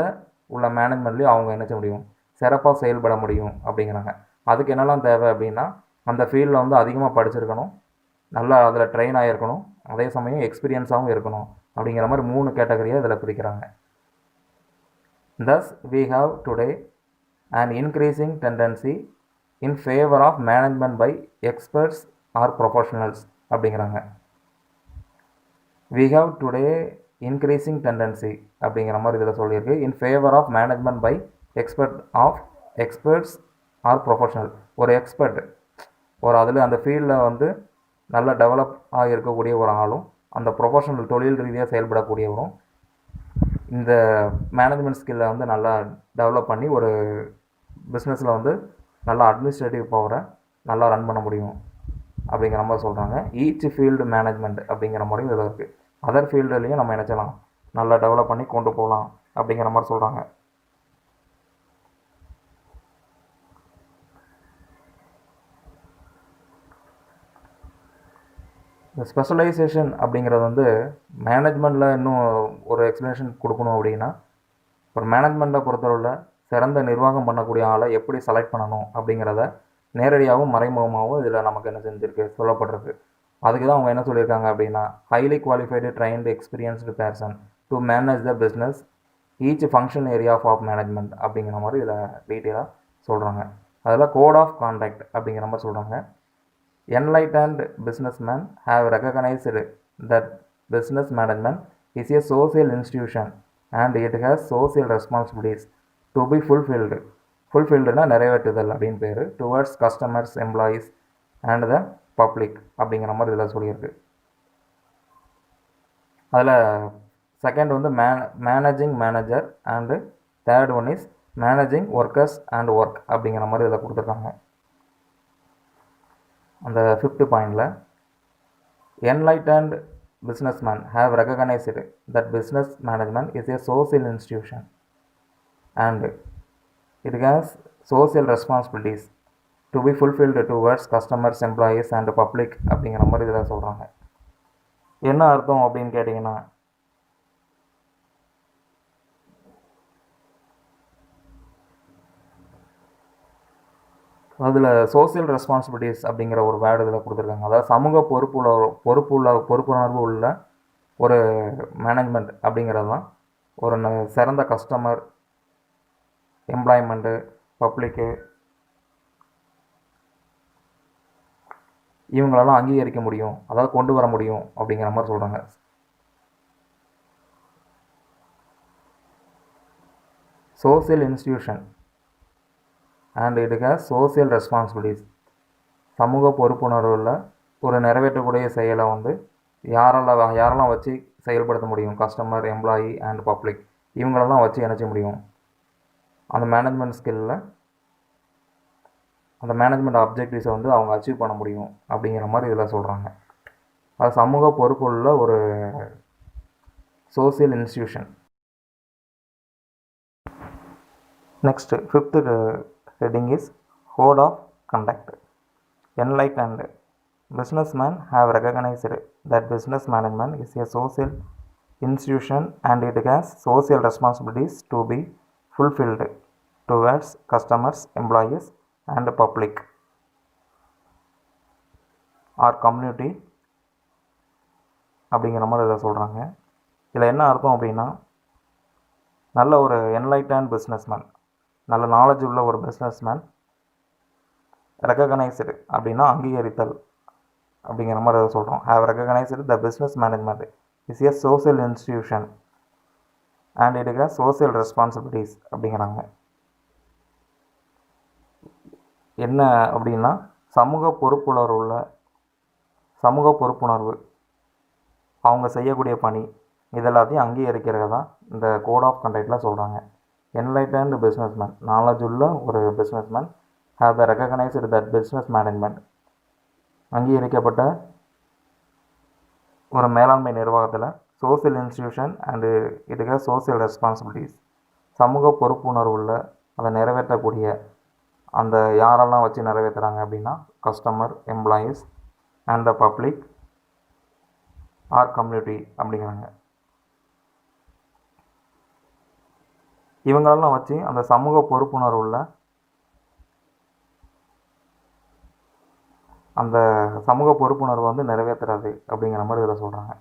உள்ள மேனேஜ்மெண்ட்லேயும் அவங்க என்ன செய்ய முடியும், சிறப்பாக செயல்பட முடியும் அப்படிங்கிறாங்க. அதுக்கு என்னெல்லாம் தேவை அப்படின்னா, அந்த ஃபீல்டில் வந்து அதிகமாக படிச்சிருக்கணும், நல்லா அதில் ட்ரெயின் ஆகிருக்கணும், அதே சமயம் எக்ஸ்பீரியன்ஸாகவும் இருக்கணும் அப்படிங்கிற மாதிரி 3 கேட்டகரியாக இதில் பிரிக்கிறாங்க. Thus we have today an increasing tendency in favor of management by experts or professionals அப்படிங்கிறாங்க. We have today increasing tendency அப்படிங்கிற மாதிரி இதில் சொல்லியிருக்கு. in favor of management by experts or professional. ஒரு எக்ஸ்பர்ட், ஒரு அதில் அந்த ஃபீல்டில் வந்து நல்லா டெவலப் ஆகியிருக்கக்கூடிய ஒரு ஆளும், அந்த ப்ரொஃபஷனல் தொழில் ரீதியாக செயல்படக்கூடியவரும் இந்த மேனேஜ்மெண்ட் ஸ்கில்லை வந்து நல்லா டெவலப் பண்ணி ஒரு பிஸ்னஸில் வந்து நல்லா அட்மினிஸ்ட்ரேட்டிவ் பவரை நல்லா ரன் பண்ண முடியும் அப்படிங்கிற மாதிரி சொல்கிறாங்க. ஈச் ஃபீல்டு மேனேஜ்மெண்ட் அப்படிங்கிற மாதிரி இதில் இருக்குது. அதர் ஃபீல்டுலேயும் நம்ம நினச்சலாம் நல்லா டெவலப் பண்ணி கொண்டு போகலாம் அப்படிங்கிற மாதிரி சொல்கிறாங்க. இந்த ஸ்பெஷலைசேஷன் அப்படிங்கிறது வந்து மேனேஜ்மெண்ட்டில் இன்னும் ஒரு எக்ஸ்ப்ளனேஷன் கொடுக்கணும் அப்படின்னா, ஒரு மேனேஜ்மெண்ட்டை பொறுத்தவரை சிறந்த நிர்வாகம் பண்ணக்கூடிய ஆளை எப்படி செலக்ட் பண்ணணும் அப்படிங்கிறத நேரடியாகவும் மறைமுகமாகவும் இதில் நமக்கு என்ன செஞ்சுருக்கு, சொல்லப்பட்டிருக்கு. அதுக்கு தான் அவங்க என்ன சொல்லியிருக்காங்க அப்படின்னா, highly qualified, trained, experienced person to manage the business each function area of management அப்படிங்கிற மாதிரி இதில் டீட்டெயிலாக சொல்கிறாங்க. அதில் கோட் ஆஃப் கான்டாக்ட் அப்படிங்கிற மாதிரி சொல்கிறாங்க. Enlightened businessmen have recognized that business management is a social institution and it has social responsibilities to be fulfilled. ஃபுல்ஃபில்டுனா நிறைவேற்றுதல் அப்படின்னு பேர். Towards customers, employees and the public அப்படிங்கிற மாதிரி இதில் சொல்லியிருக்கு. அதில் செகண்ட் வந்து managing manager and third one is managing workers and work அப்படிங்கிற மாதிரி இதில் கொடுத்துருக்காங்க. அந்த 5th பாயிண்டில் enlightened businessmen have recognized that business management is a social institution and it has social responsibilities to be fulfilled towards customers, employees and public அப்படிங்கிற மாதிரி இதில் சொல்கிறாங்க. என்ன அர்த்தம் அப்படின்னு கேட்டிங்கன்னா, அதில் சோசியல் ரெஸ்பான்சிபிலிட்டிஸ் அப்படிங்கிற ஒரு வேர்டு இதில் கொடுத்துருக்காங்க. அதாவது சமூக பொறுப்புணர்வு உள்ள ஒரு மேனேஜ்மெண்ட் அப்படிங்கிறது தான் ஒரு சிறந்த கஸ்டமர், எம்ப்ளாய்மெண்ட்டு, பப்ளிக்கு இவங்களெல்லாம் அங்கீகரிக்க முடியும், அதாவது கொண்டு வர முடியும் அப்படிங்கிற மாதிரி சொல்கிறாங்க. Social institution and it has social responsibilities. சமூக பொறுப்புணர்வுள்ள ஒரு நிறைவேற்றக்கூடிய செயலை வந்து யாரெல்லாம் வச்சு செயல்படுத்த முடியும், கஸ்டமர், எம்ப்ளாயி அண்ட் பப்ளிக் இவங்களெல்லாம் வச்சு என்ன செய்ய முடியும், அந்த மேனேஜ்மெண்ட் ஸ்கில்லில் அந்த மேனேஜ்மெண்ட் ஆப்ஜெக்டிவ்ஸை வந்து அவங்க அச்சீவ் பண்ண முடியும் அப்படிங்கிற மாதிரி இதில் சொல்கிறாங்க. அது சமூக பொறுப்புள்ள ஒரு social institution. Next 5th heading is code of conduct. Enlightened businessmen have recognized that business management is a social institution and it has social responsibilities to be fulfilled towards customers, employees, and public or community அப்படிங்கிற மாதிரி இதை சொல்கிறாங்க. இதில் என்ன அர்த்தம் அப்படின்னா, நல்ல ஒரு என்லைட்டன் பிஸ்னஸ்மேன், நல்ல நாலேஜ் உள்ள ஒரு பிஸ்னஸ்மேன், ரெக்கக்னைஸ்டு அப்படின்னா அங்கீகரித்தல் அப்படிங்கிற மாதிரி அதை சொல்கிறோம். Have recognised the business management is A social institution and it has social responsibilities அப்படிங்கிறாங்க. என்ன அப்படின்னா, சமூக பொறுப்புணர்வு அவங்க செய்யக்கூடிய பணி இதெல்லாத்தையும் அங்கீகரிக்கிறது தான் இந்த கோட் ஆஃப் கண்டக்டில் சொல்கிறாங்க. என்லைட்டன்டு பிஸ்னஸ்மேன், நாலேஜ் உள்ள ஒரு businessman, have the recognised that business management, அங்கீகரிக்கப்பட்ட ஒரு மேலாண்மை நிர்வாகத்தில் social institution and it has social responsibilities, சமூக பொறுப்புணர்வு உள்ள அதை நிறைவேற்றக்கூடிய அந்த யாரெல்லாம் வச்சு நிறைவேற்றுறாங்க அப்படின்னா customer, employees and the public or community அப்படிங்கிறாங்க. இவங்களெல்லாம் வச்சு அந்த சமூக பொறுப்புணர்வு உள்ள அந்த சமூக பொறுப்புணர்வை வந்து நிறைவேற்றுறது அப்படிங்கிற மாதிரி இதில் சொல்கிறாங்க.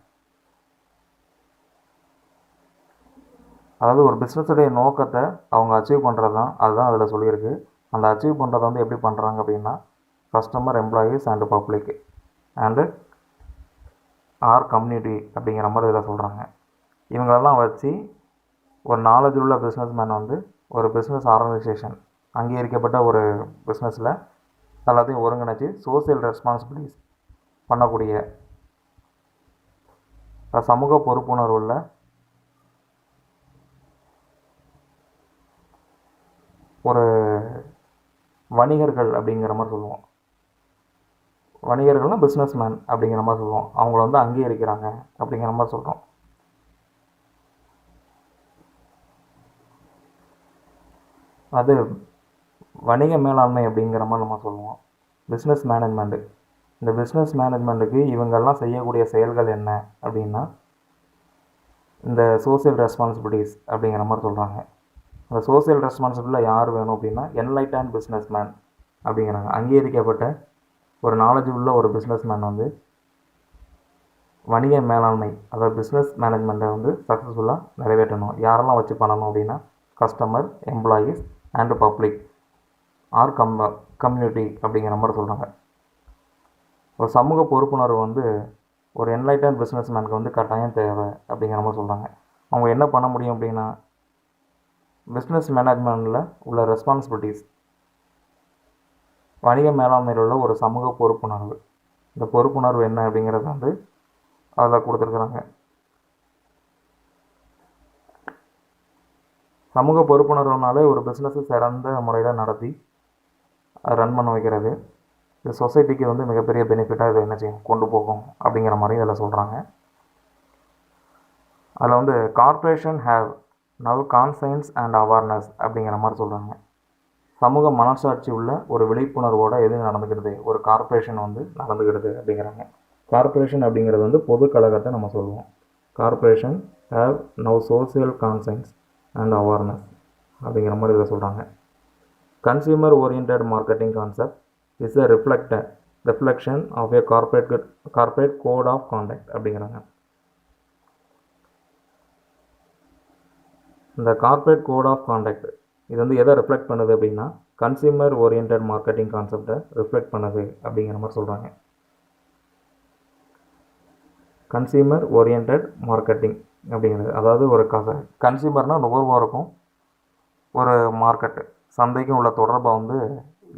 அதாவது ஒரு பிஸ்னஸுடைய நோக்கத்தை அவங்க அச்சீவ் பண்ணுறது தான், அதுதான் அதில் சொல்லியிருக்கு. அந்த அச்சீவ் பண்ணுறதை வந்து எப்படி பண்ணுறாங்க அப்படின்னா customer, employees and public and or community அப்படிங்கிற மாதிரி இதில் சொல்கிறாங்க. இவங்களெல்லாம் வச்சு ஒரு நாலேஜ் உள்ள பிஸ்னஸ்மேன் வந்து ஒரு பிஸ்னஸ் ஆர்கனைசேஷன், அங்கீகரிக்கப்பட்ட ஒரு பிஸ்னஸில் எல்லாத்தையும் ஒருங்கிணைச்சி சோசியல் ரெஸ்பான்சிபிலிட்டிஸ் பண்ணக்கூடிய சமூக பொறுப்புணர்வு உள்ள ஒரு வணிகர்கள் அப்படிங்கிற மாதிரி சொல்லுவோம். வணிகர்கள்னால் பிஸ்னஸ்மேன் அப்படிங்கிற மாதிரி சொல்லுவோம். அவங்கள வந்து அங்கீகரிக்கிறாங்க அப்படிங்கிற மாதிரி சொல்கிறோம். அது வணிக மேலாண்மை அப்படிங்கிற மாதிரி நம்ம சொல்லுவோம். பிஸ்னஸ் மேனேஜ்மெண்ட்டு, இந்த பிஸ்னஸ் மேனேஜ்மெண்ட்டுக்கு இவங்கெல்லாம் செய்யக்கூடிய செயல்கள் என்ன அப்படின்னா இந்த சோசியல் ரெஸ்பான்சிபிலிட்டிஸ் அப்படிங்கிற மாதிரி சொல்கிறாங்க. அந்த சோசியல் ரெஸ்பான்சிபிலிட்டியில் யார் வேணும் அப்படின்னா என்லைட்டன் பிஸ்னஸ்மேன் அப்படிங்கிறாங்க. அங்கீகரிக்கப்பட்ட ஒரு நாலேஜ் உள்ள ஒரு பிஸ்னஸ்மேன் வந்து வணிக மேலாண்மை, அதாவது பிஸ்னஸ் மேனேஜ்மெண்ட்டை வந்து சக்ஸஸ்ஃபுல்லாக நிறைவேற்றணும். யாரெல்லாம் வச்சு பண்ணணும் அப்படின்னா customer, employees and public or community அப்படிங்கிற மாதிரி சொல்கிறாங்க. ஒரு சமூக பொறுப்புணர்வு வந்து ஒரு என்லைட்டன் பிஸ்னஸ்மேனுக்கு வந்து கட்டாயம் தேவை அப்படிங்கிற மாதிரி சொல்கிறாங்க. அவங்க என்ன பண்ண முடியும் அப்படின்னா பிஸ்னஸ் மேனேஜ்மெண்ட்டில் உள்ள ரெஸ்பான்சிபிலிட்டிஸ், வணிக மேலாண்மையில் உள்ள ஒரு சமூக பொறுப்புணர்வு, இந்த பொறுப்புணர்வு என்ன அப்படிங்கிறத வந்து அதில் கொடுத்துருக்குறாங்க. சமூக பொறுப்புணர்வுனாலே ஒரு பிஸ்னஸை சிறந்த முறையில் நடத்தி ரன் பண்ண வைக்கிறது. இது சொசைட்டிக்கு வந்து மிகப்பெரிய பெனிஃபிட்டாக இதை என்ன செய்யும், கொண்டு போகும் அப்படிங்கிற மாதிரி இதில் சொல்கிறாங்க. அதில் வந்து corporation have now conscience and awareness அப்படிங்கிற மாதிரி சொல்கிறாங்க. சமூக மனசாட்சி உள்ள ஒரு விழிப்புணர்வோடு எது நடந்துக்கிடுது, ஒரு கார்ப்பரேஷன் வந்து நடந்துக்கிடுது அப்படிங்கிறாங்க. கார்ப்பரேஷன் அப்படிங்கிறது வந்து பொது கழகத்தை நம்ம சொல்லுவோம். Corporation have now social conscience and awareness அப்படிங்கிற மாதிரி இதை சொல்கிறாங்க. Consumer oriented marketing concept is a reflection of a corporate code of conduct அப்படிங்கிறாங்க. இந்த கார்ப்பரேட் கோட் ஆஃப் கான்டக்ட் இது வந்து எதை ரிஃப்ளெக்ட் பண்ணுது அப்படின்னா கன்சியூமர் ஓரியன்டட் மார்க்கெட்டிங் கான்செப்டை ரிஃப்ளெக்ட் பண்ணுது அப்படிங்கிற மாதிரி சொல்கிறாங்க. கன்சியூமர் ஓரியன்டட் மார்க்கெட்டிங் அப்படிங்கிறது அதாவது ஒரு கன்சியூமர்னால் நுகர்வோருக்கும் ஒரு மார்க்கெட்டு, சந்தைக்கும் உள்ள தொடர்பை வந்து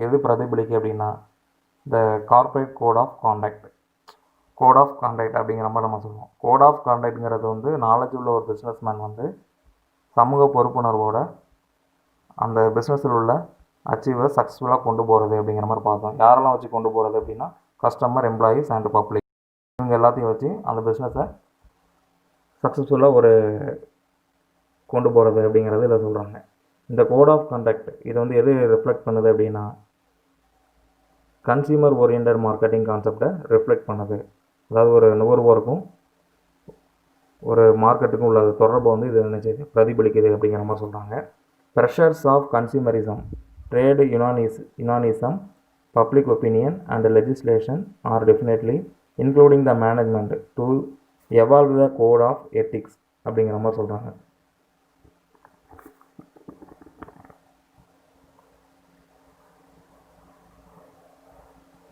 எது பிரதிபலிக்கு அப்படின்னா இந்த கார்ப்பரேட் கோட் ஆஃப் கான்டக்ட் அப்படிங்கிற மாதிரி நம்ம சொல்லுவோம். கோட் ஆஃப் கான்டக்ட்ங்கிறது வந்து நாலேஜ் உள்ள ஒரு பிஸ்னஸ்மேன் வந்து சமூக பொறுப்புணர்வோட அந்த பிஸ்னஸில் உள்ள அச்சீவை சக்ஸஸ்ஃபுல்லாக கொண்டு போகிறது அப்படிங்கிற மாதிரி பார்த்தோம். யாரெல்லாம் வச்சு கொண்டு போகிறது அப்படின்னா கஸ்டமர், எம்ப்ளாயீஸ் அண்ட் பப்ளிக், இவங்க எல்லாத்தையும் வச்சு அந்த பிஸ்னஸை சக்ஸஸ்ஃபுல்லாக ஒரு கொண்டு போகிறது அப்படிங்கிறது இதில் சொல்கிறாங்க. இந்த கோட் ஆஃப் கண்டக்ட் இது வந்து எது ரிஃப்ளெக்ட் பண்ணுது அப்படின்னா கன்சியூமர் ஓரியன்ட் மார்க்கெட்டிங் கான்செப்டை ரிஃப்ளெக்ட் பண்ணுது. அதாவது ஒரு நுகர்வோருக்கும் ஒரு மார்க்கெட்டுக்கும் உள்ள தொடர்பை வந்து இது என்ன செய்யுது, பிரதிபலிக்குது அப்படிங்கிற மாதிரி சொல்கிறாங்க. Pressures of consumerism, trade unionism, public opinion and legislation are definitely including the management to evolve the code of ethics அப்படிங்கிற மாதிரி சொல்கிறாங்க.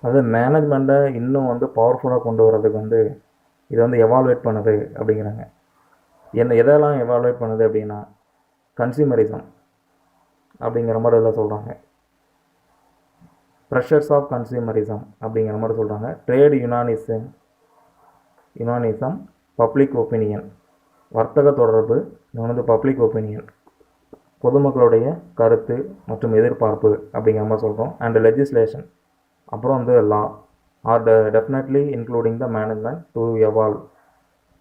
அது மேனேஜ்மெண்ட்டை இன்னும் வந்து பவர்ஃபுல்லாக கொண்டு வரதுக்கு வந்து இதை வந்து எவால்வேட் பண்ணுது அப்படிங்கிறாங்க. எதெல்லாம் எவால்வேட் பண்ணுது அப்படின்னா கன்சியூமரிசம் அப்படிங்கிற மாதிரி இதில் சொல்கிறாங்க. ப்ரெஷர்ஸ் ஆஃப் கன்சியூமரிசம் அப்படிங்கிற மாதிரி சொல்கிறாங்க. ட்ரேடு யுனானிசம், பப்ளிக் ஒப்பீனியன், வர்த்தக தொடர்பு, இது வந்து பப்ளிக் ஒப்பீனியன், பொதுமக்களுடைய கருத்து மற்றும் எதிர்பார்ப்பு அப்படிங்கிற மாதிரி சொல்கிறோம். அண்ட் லெஜிஸ்லேஷன், அப்புறம் வந்து law or definitely including the management to evolve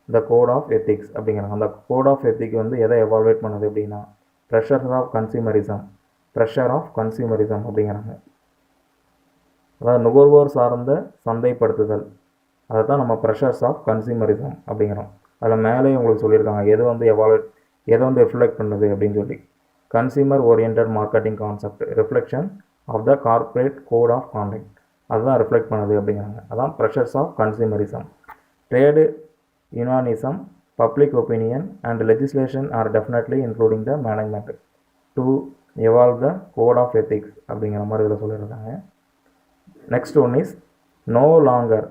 the code of ethics அப்படிங்கிறாங்க. அந்த கோட் ஆஃப் எத்திக் வந்து எதை எவால்வேட் பண்ணுது அப்படின்னா ப்ரெஷர் ஆஃப் கன்சியூமரிசம் அப்படிங்கிறாங்க. அதாவது நுகர்வோர் சார்ந்த சந்தைப்படுத்துதல், அதை தான் நம்ம ப்ரெஷர்ஸ் ஆஃப் கன்சியூமரிசம் அப்படிங்கிறோம். அதில் மேலே உங்களுக்கு சொல்லியிருக்காங்க எது வந்து எதை வந்து ரிஃப்ளெக்ட் பண்ணுது அப்படின்னு சொல்லி. Consumer orient marketing concept, reflection of the corporate code of conduct, அதுதான் ரிஃப்ளெக்ட் பண்ணுது அப்படிங்கிறாங்க. அதான் pressures of consumerism. Trade unionism, public opinion and legislation are definitely including the management to evolve the code of ethics அப்படிங்கிற மாதிரி இதில் சொல்லியிருக்காங்க. Next one is no longer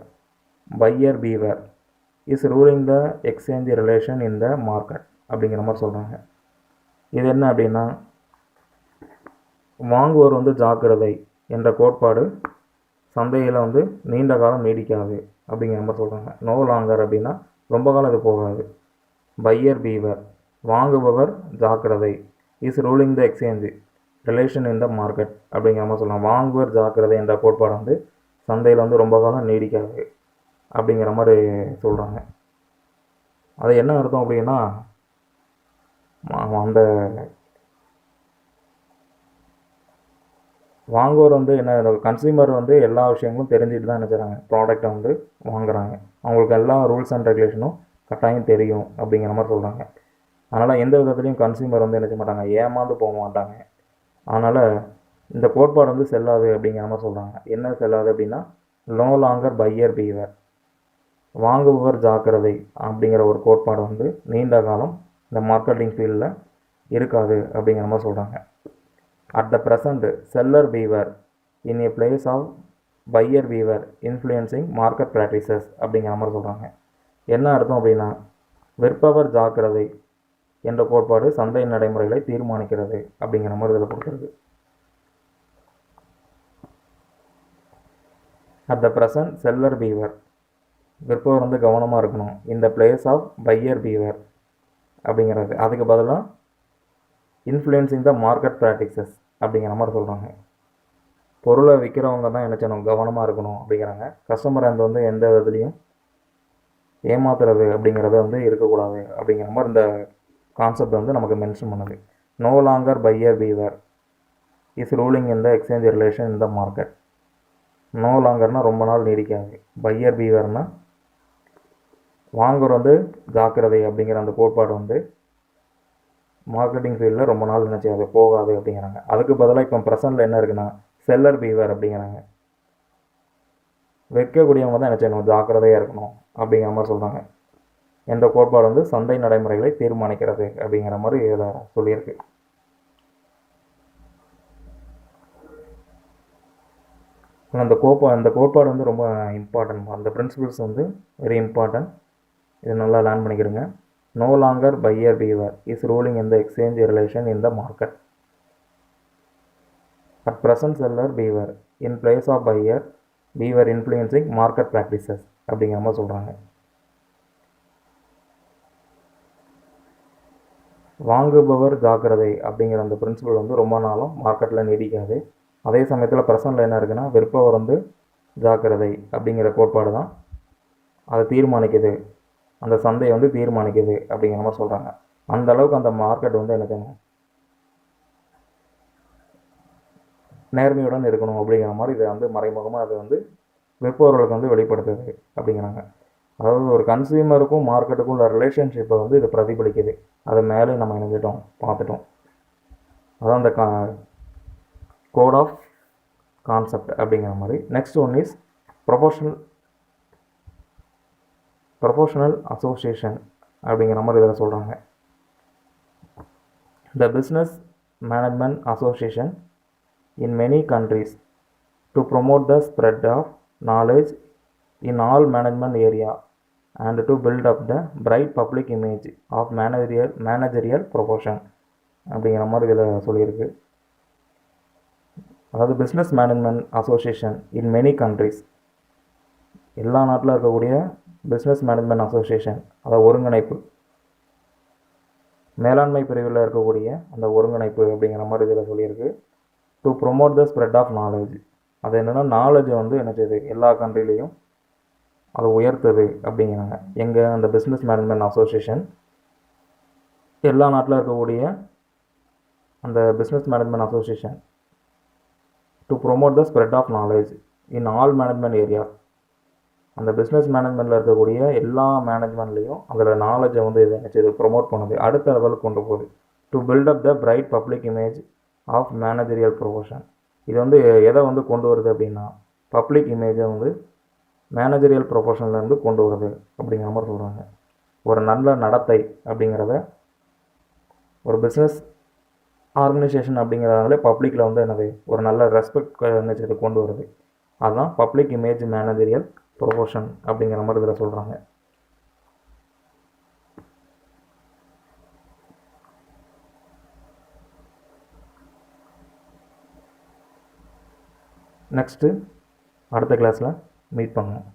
buyer beware is ruling the exchange relation in the market அப்படிங்கிற மாதிரி சொல்கிறாங்க. இது என்ன அப்படின்னா வாங்குவோர் வந்து ஜாக்கிரதை என்ற கோட்பாடு சந்தையில் வந்து நீண்ட காலம் நீடிக்காது அப்படிங்கிற மாதிரி சொல்கிறாங்க. நோ லாங்கர் அப்படின்னா ரொம்ப காலம் இது போகாது. பையர் பீவர், வாங்குபவர் ஜாக்கிரதை, is ruling the exchange relation in the market அப்படிங்கிற மாதிரி சொல்லலாம். வாங்குவர் ஜாக்கிரதை என்ற கோட்பாடு வந்து சந்தையில் வந்து ரொம்ப காலம் நீடிக்காது அப்படிங்கிற மாதிரி சொல்கிறாங்க. அது என்ன அர்த்தம் அப்படின்னா அந்த வாங்குவோர் வந்து என்ன, கன்சியூமர் வந்து எல்லா விஷயங்களும் தெரிஞ்சுட்டு தான் என்ன செய்கிறாங்க, ப்ராடக்டை வந்து வாங்குறாங்க. அவங்களுக்கு எல்லா ரூல்ஸ் அண்ட் ரெகுலேஷனும் கட்டாயம் தெரியும் அப்படிங்கிற மாதிரி சொல்கிறாங்க. அதனால் எந்த விதத்துலையும் கன்சியூமர் வந்து என்ன செய்ய மாட்டாங்க, ஏமாந்து போக மாட்டாங்க. அதனால் இந்த கோட்பாடு வந்து செல்லாது அப்படிங்கிற மாதிரி சொல்கிறாங்க. என்ன செல்லாது அப்படின்னா நோ லாங்கர் பையர் பீவர், வாங்குபவர் ஜாக்கிரதை அப்படிங்கிற ஒரு கோட்பாடு வந்து நீண்ட காலம் இந்த மார்க்கெட்டிங் ஃபீல்டில் இருக்காது அப்படிங்கிற மாதிரி சொல்கிறாங்க. At the present seller fever in a place of buyer fever influencing market practices அப்படிங்கிற மாதிரி சொல்கிறாங்க. என்ன அர்த்தம் அப்படின்னா விற்பவர் ஜாக்கிரதை என்ற கோட்பாடு சந்தை நடைமுறைகளை தீர்மானிக்கிறது அப்படிங்கிற மாதிரி இதில் கொடுக்குறது. At the present seller beware, விற்பவர் வந்து கவனமாக இருக்கணும். இந்த பிளேஸ் ஆஃப் பையர் பீவர் அப்படிங்கிறது, அதுக்கு பதிலாக இன்ஃப்ளூயன்சிங் த மார்க்கெட் ப்ராக்டிசஸ் அப்படிங்கிற மாதிரி சொல்கிறாங்க. பொருளை விற்கிறவங்க தான் என்ன செய்யணும், கவனமாக இருக்கணும் அப்படிங்கிறாங்க. கஸ்டமரை வந்து எந்த விதத்துலையும் ஏமாத்துறது அப்படிங்கிறத வந்து இருக்கக்கூடாது அப்படிங்கிற மாதிரி இந்த கான்செப்ட் வந்து நமக்கு மென்ஷன் பண்ணுது. No longer buyer beware is ruling in the exchange relation in the market. No லாங்கர்னால் ரொம்ப நாள் நீடிக்காது. பையர் பீவர்னால் வாங்குற வந்து ஜாக்கிரதை அப்படிங்கிற அந்த கோட்பாடு வந்து மார்க்கெட்டிங் ஃபீல்டில் ரொம்ப நாள் என்ன செய்யாது, போகாது அப்படிங்கிறாங்க. அதுக்கு பதிலாக இப்போ ப்ரெசென்ட்டில் என்ன இருக்குன்னா செல்லர் பீவர் அப்படிங்கிறாங்க. விற்கக்கூடியவங்க தான் என்ன செய்யணும், ஜாக்கிரதையாக இருக்கணும் அப்படிங்கிற மாதிரி சொல்கிறாங்க. என்ற கோட்பாடு வந்து சந்தை நடைமுறைகளை தீர்மானிக்கிறது அப்படிங்கிற மாதிரி இதில் சொல்லியிருக்கு. அந்த கோட்பாடு வந்து ரொம்ப இம்பார்ட்டன்ட். அந்த பிரின்சிபிள்ஸ் வந்து வெரி இம்பார்ட்டன்ட். இது நல்லா லேர்ன் பண்ணிக்கிடுங்க. No longer buyer beware is ruling in the exchange relation in the market. At present seller fever in place of buyer fever influencing market practices அப்படிங்கிற மாதிரி சொல்கிறாங்க. வாங்குபவர் ஜாக்கிரதை அப்படிங்கிற அந்த பிரின்சிபல் வந்து ரொம்ப நாளும் மார்க்கெட்டில் நீடிக்காது. அதே சமயத்தில் ப்ரெசென்ட்டில் என்ன இருக்குன்னா விற்பவர் வந்து ஜாக்கிரதை அப்படிங்கிற கோட்பாடு தான் அதை தீர்மானிக்குது, அந்த சந்தையை வந்து தீர்மானிக்குது அப்படிங்கிற மாதிரி சொல்கிறாங்க. அந்த அளவுக்கு அந்த மார்க்கெட் வந்து என்ன செய்யணும், நேர்மையுடன் இருக்கணும் அப்படிங்கிற மாதிரி இதை வந்து மறைமுகமாக அதை வந்து விற்பவர்களுக்கு வந்து வெளிப்படுத்துது அப்படிங்கிறாங்க. அதாவது ஒரு கன்சியூமருக்கும் மார்க்கெட்டுக்கும் உள்ள ரிலேஷன்ஷிப்பை வந்து இது பிரதிபலிக்குது. அதை மேலே நம்ம இணைஞ்சிட்டோம் பார்த்துட்டோம். அதான் அந்த கோட் ஆஃப் கான்செப்ட் அப்படிங்கிற மாதிரி. Next one is proportional association அப்படிங்கிற மாதிரி இதில் சொல்கிறாங்க. The business management association in many countries to promote the spread of knowledge in all management area and to build up the bright public image of managerial profession அப்படிங்கிற மாதிரி இதில் சொல்லியிருக்கு. அதாவது business management association in many countries, எல்லா நாட்டில் இருக்கக்கூடிய business management association, அதாவது ஒருங்கிணைப்பு, மேலாண்மை பிரிவில் இருக்கக்கூடிய அந்த ஒருங்கிணைப்பு அப்படிங்கிற மாதிரி இதில் சொல்லியிருக்கு. To promote the spread of knowledge, அது என்னென்னா நாலேஜை வந்து என்ன செய்யுது எல்லா கண்ட்ரிலையும் அதை உயர்த்துது அப்படிங்கிறாங்க. எங்கே அந்த பிஸ்னஸ் மேனேஜ்மெண்ட் அசோசியேஷன் எல்லா நாட்டில் இருக்கக்கூடிய அந்த business management association to promote the spread of knowledge in all management area, அந்த பிஸ்னஸ் மேனேஜ்மெண்ட்டில் இருக்கக்கூடிய எல்லா மேனேஜ்மெண்ட்லேயும் அதில் நாலேஜை வந்து இதை என்ன செய்யுது ப்ரொமோட் பண்ணுது, அடுத்த லெவலுக்கு கொண்டு போகுது. To build up the bright public image of managerial profession, இது வந்து எதை வந்து கொண்டு வருது அப்படின்னா பப்ளிக் இமேஜை வந்து மேனேஜரியல் ப்ரொஃபஷன்லேருந்து கொண்டு வருது அப்படிங்கிற மாதிரி சொல்கிறாங்க. ஒரு நல்ல நடத்தை அப்படிங்கிறத ஒரு பிஸ்னஸ் ஆர்கனைசேஷன் அப்படிங்கிறதாலே பப்ளிக்கில் வந்து என்னது ஒரு நல்ல ரெஸ்பெக்ட் நினச்சது கொண்டு வருது. அதுதான் பப்ளிக் இமேஜ் மேனேஜரியல் ப்ரொஃபஷன் அப்படிங்கிற மாதிரி இதில் சொல்கிறாங்க. நெக்ஸ்ட்டு அடுத்த கிளாஸில் மீட் பண்ணுவோம்.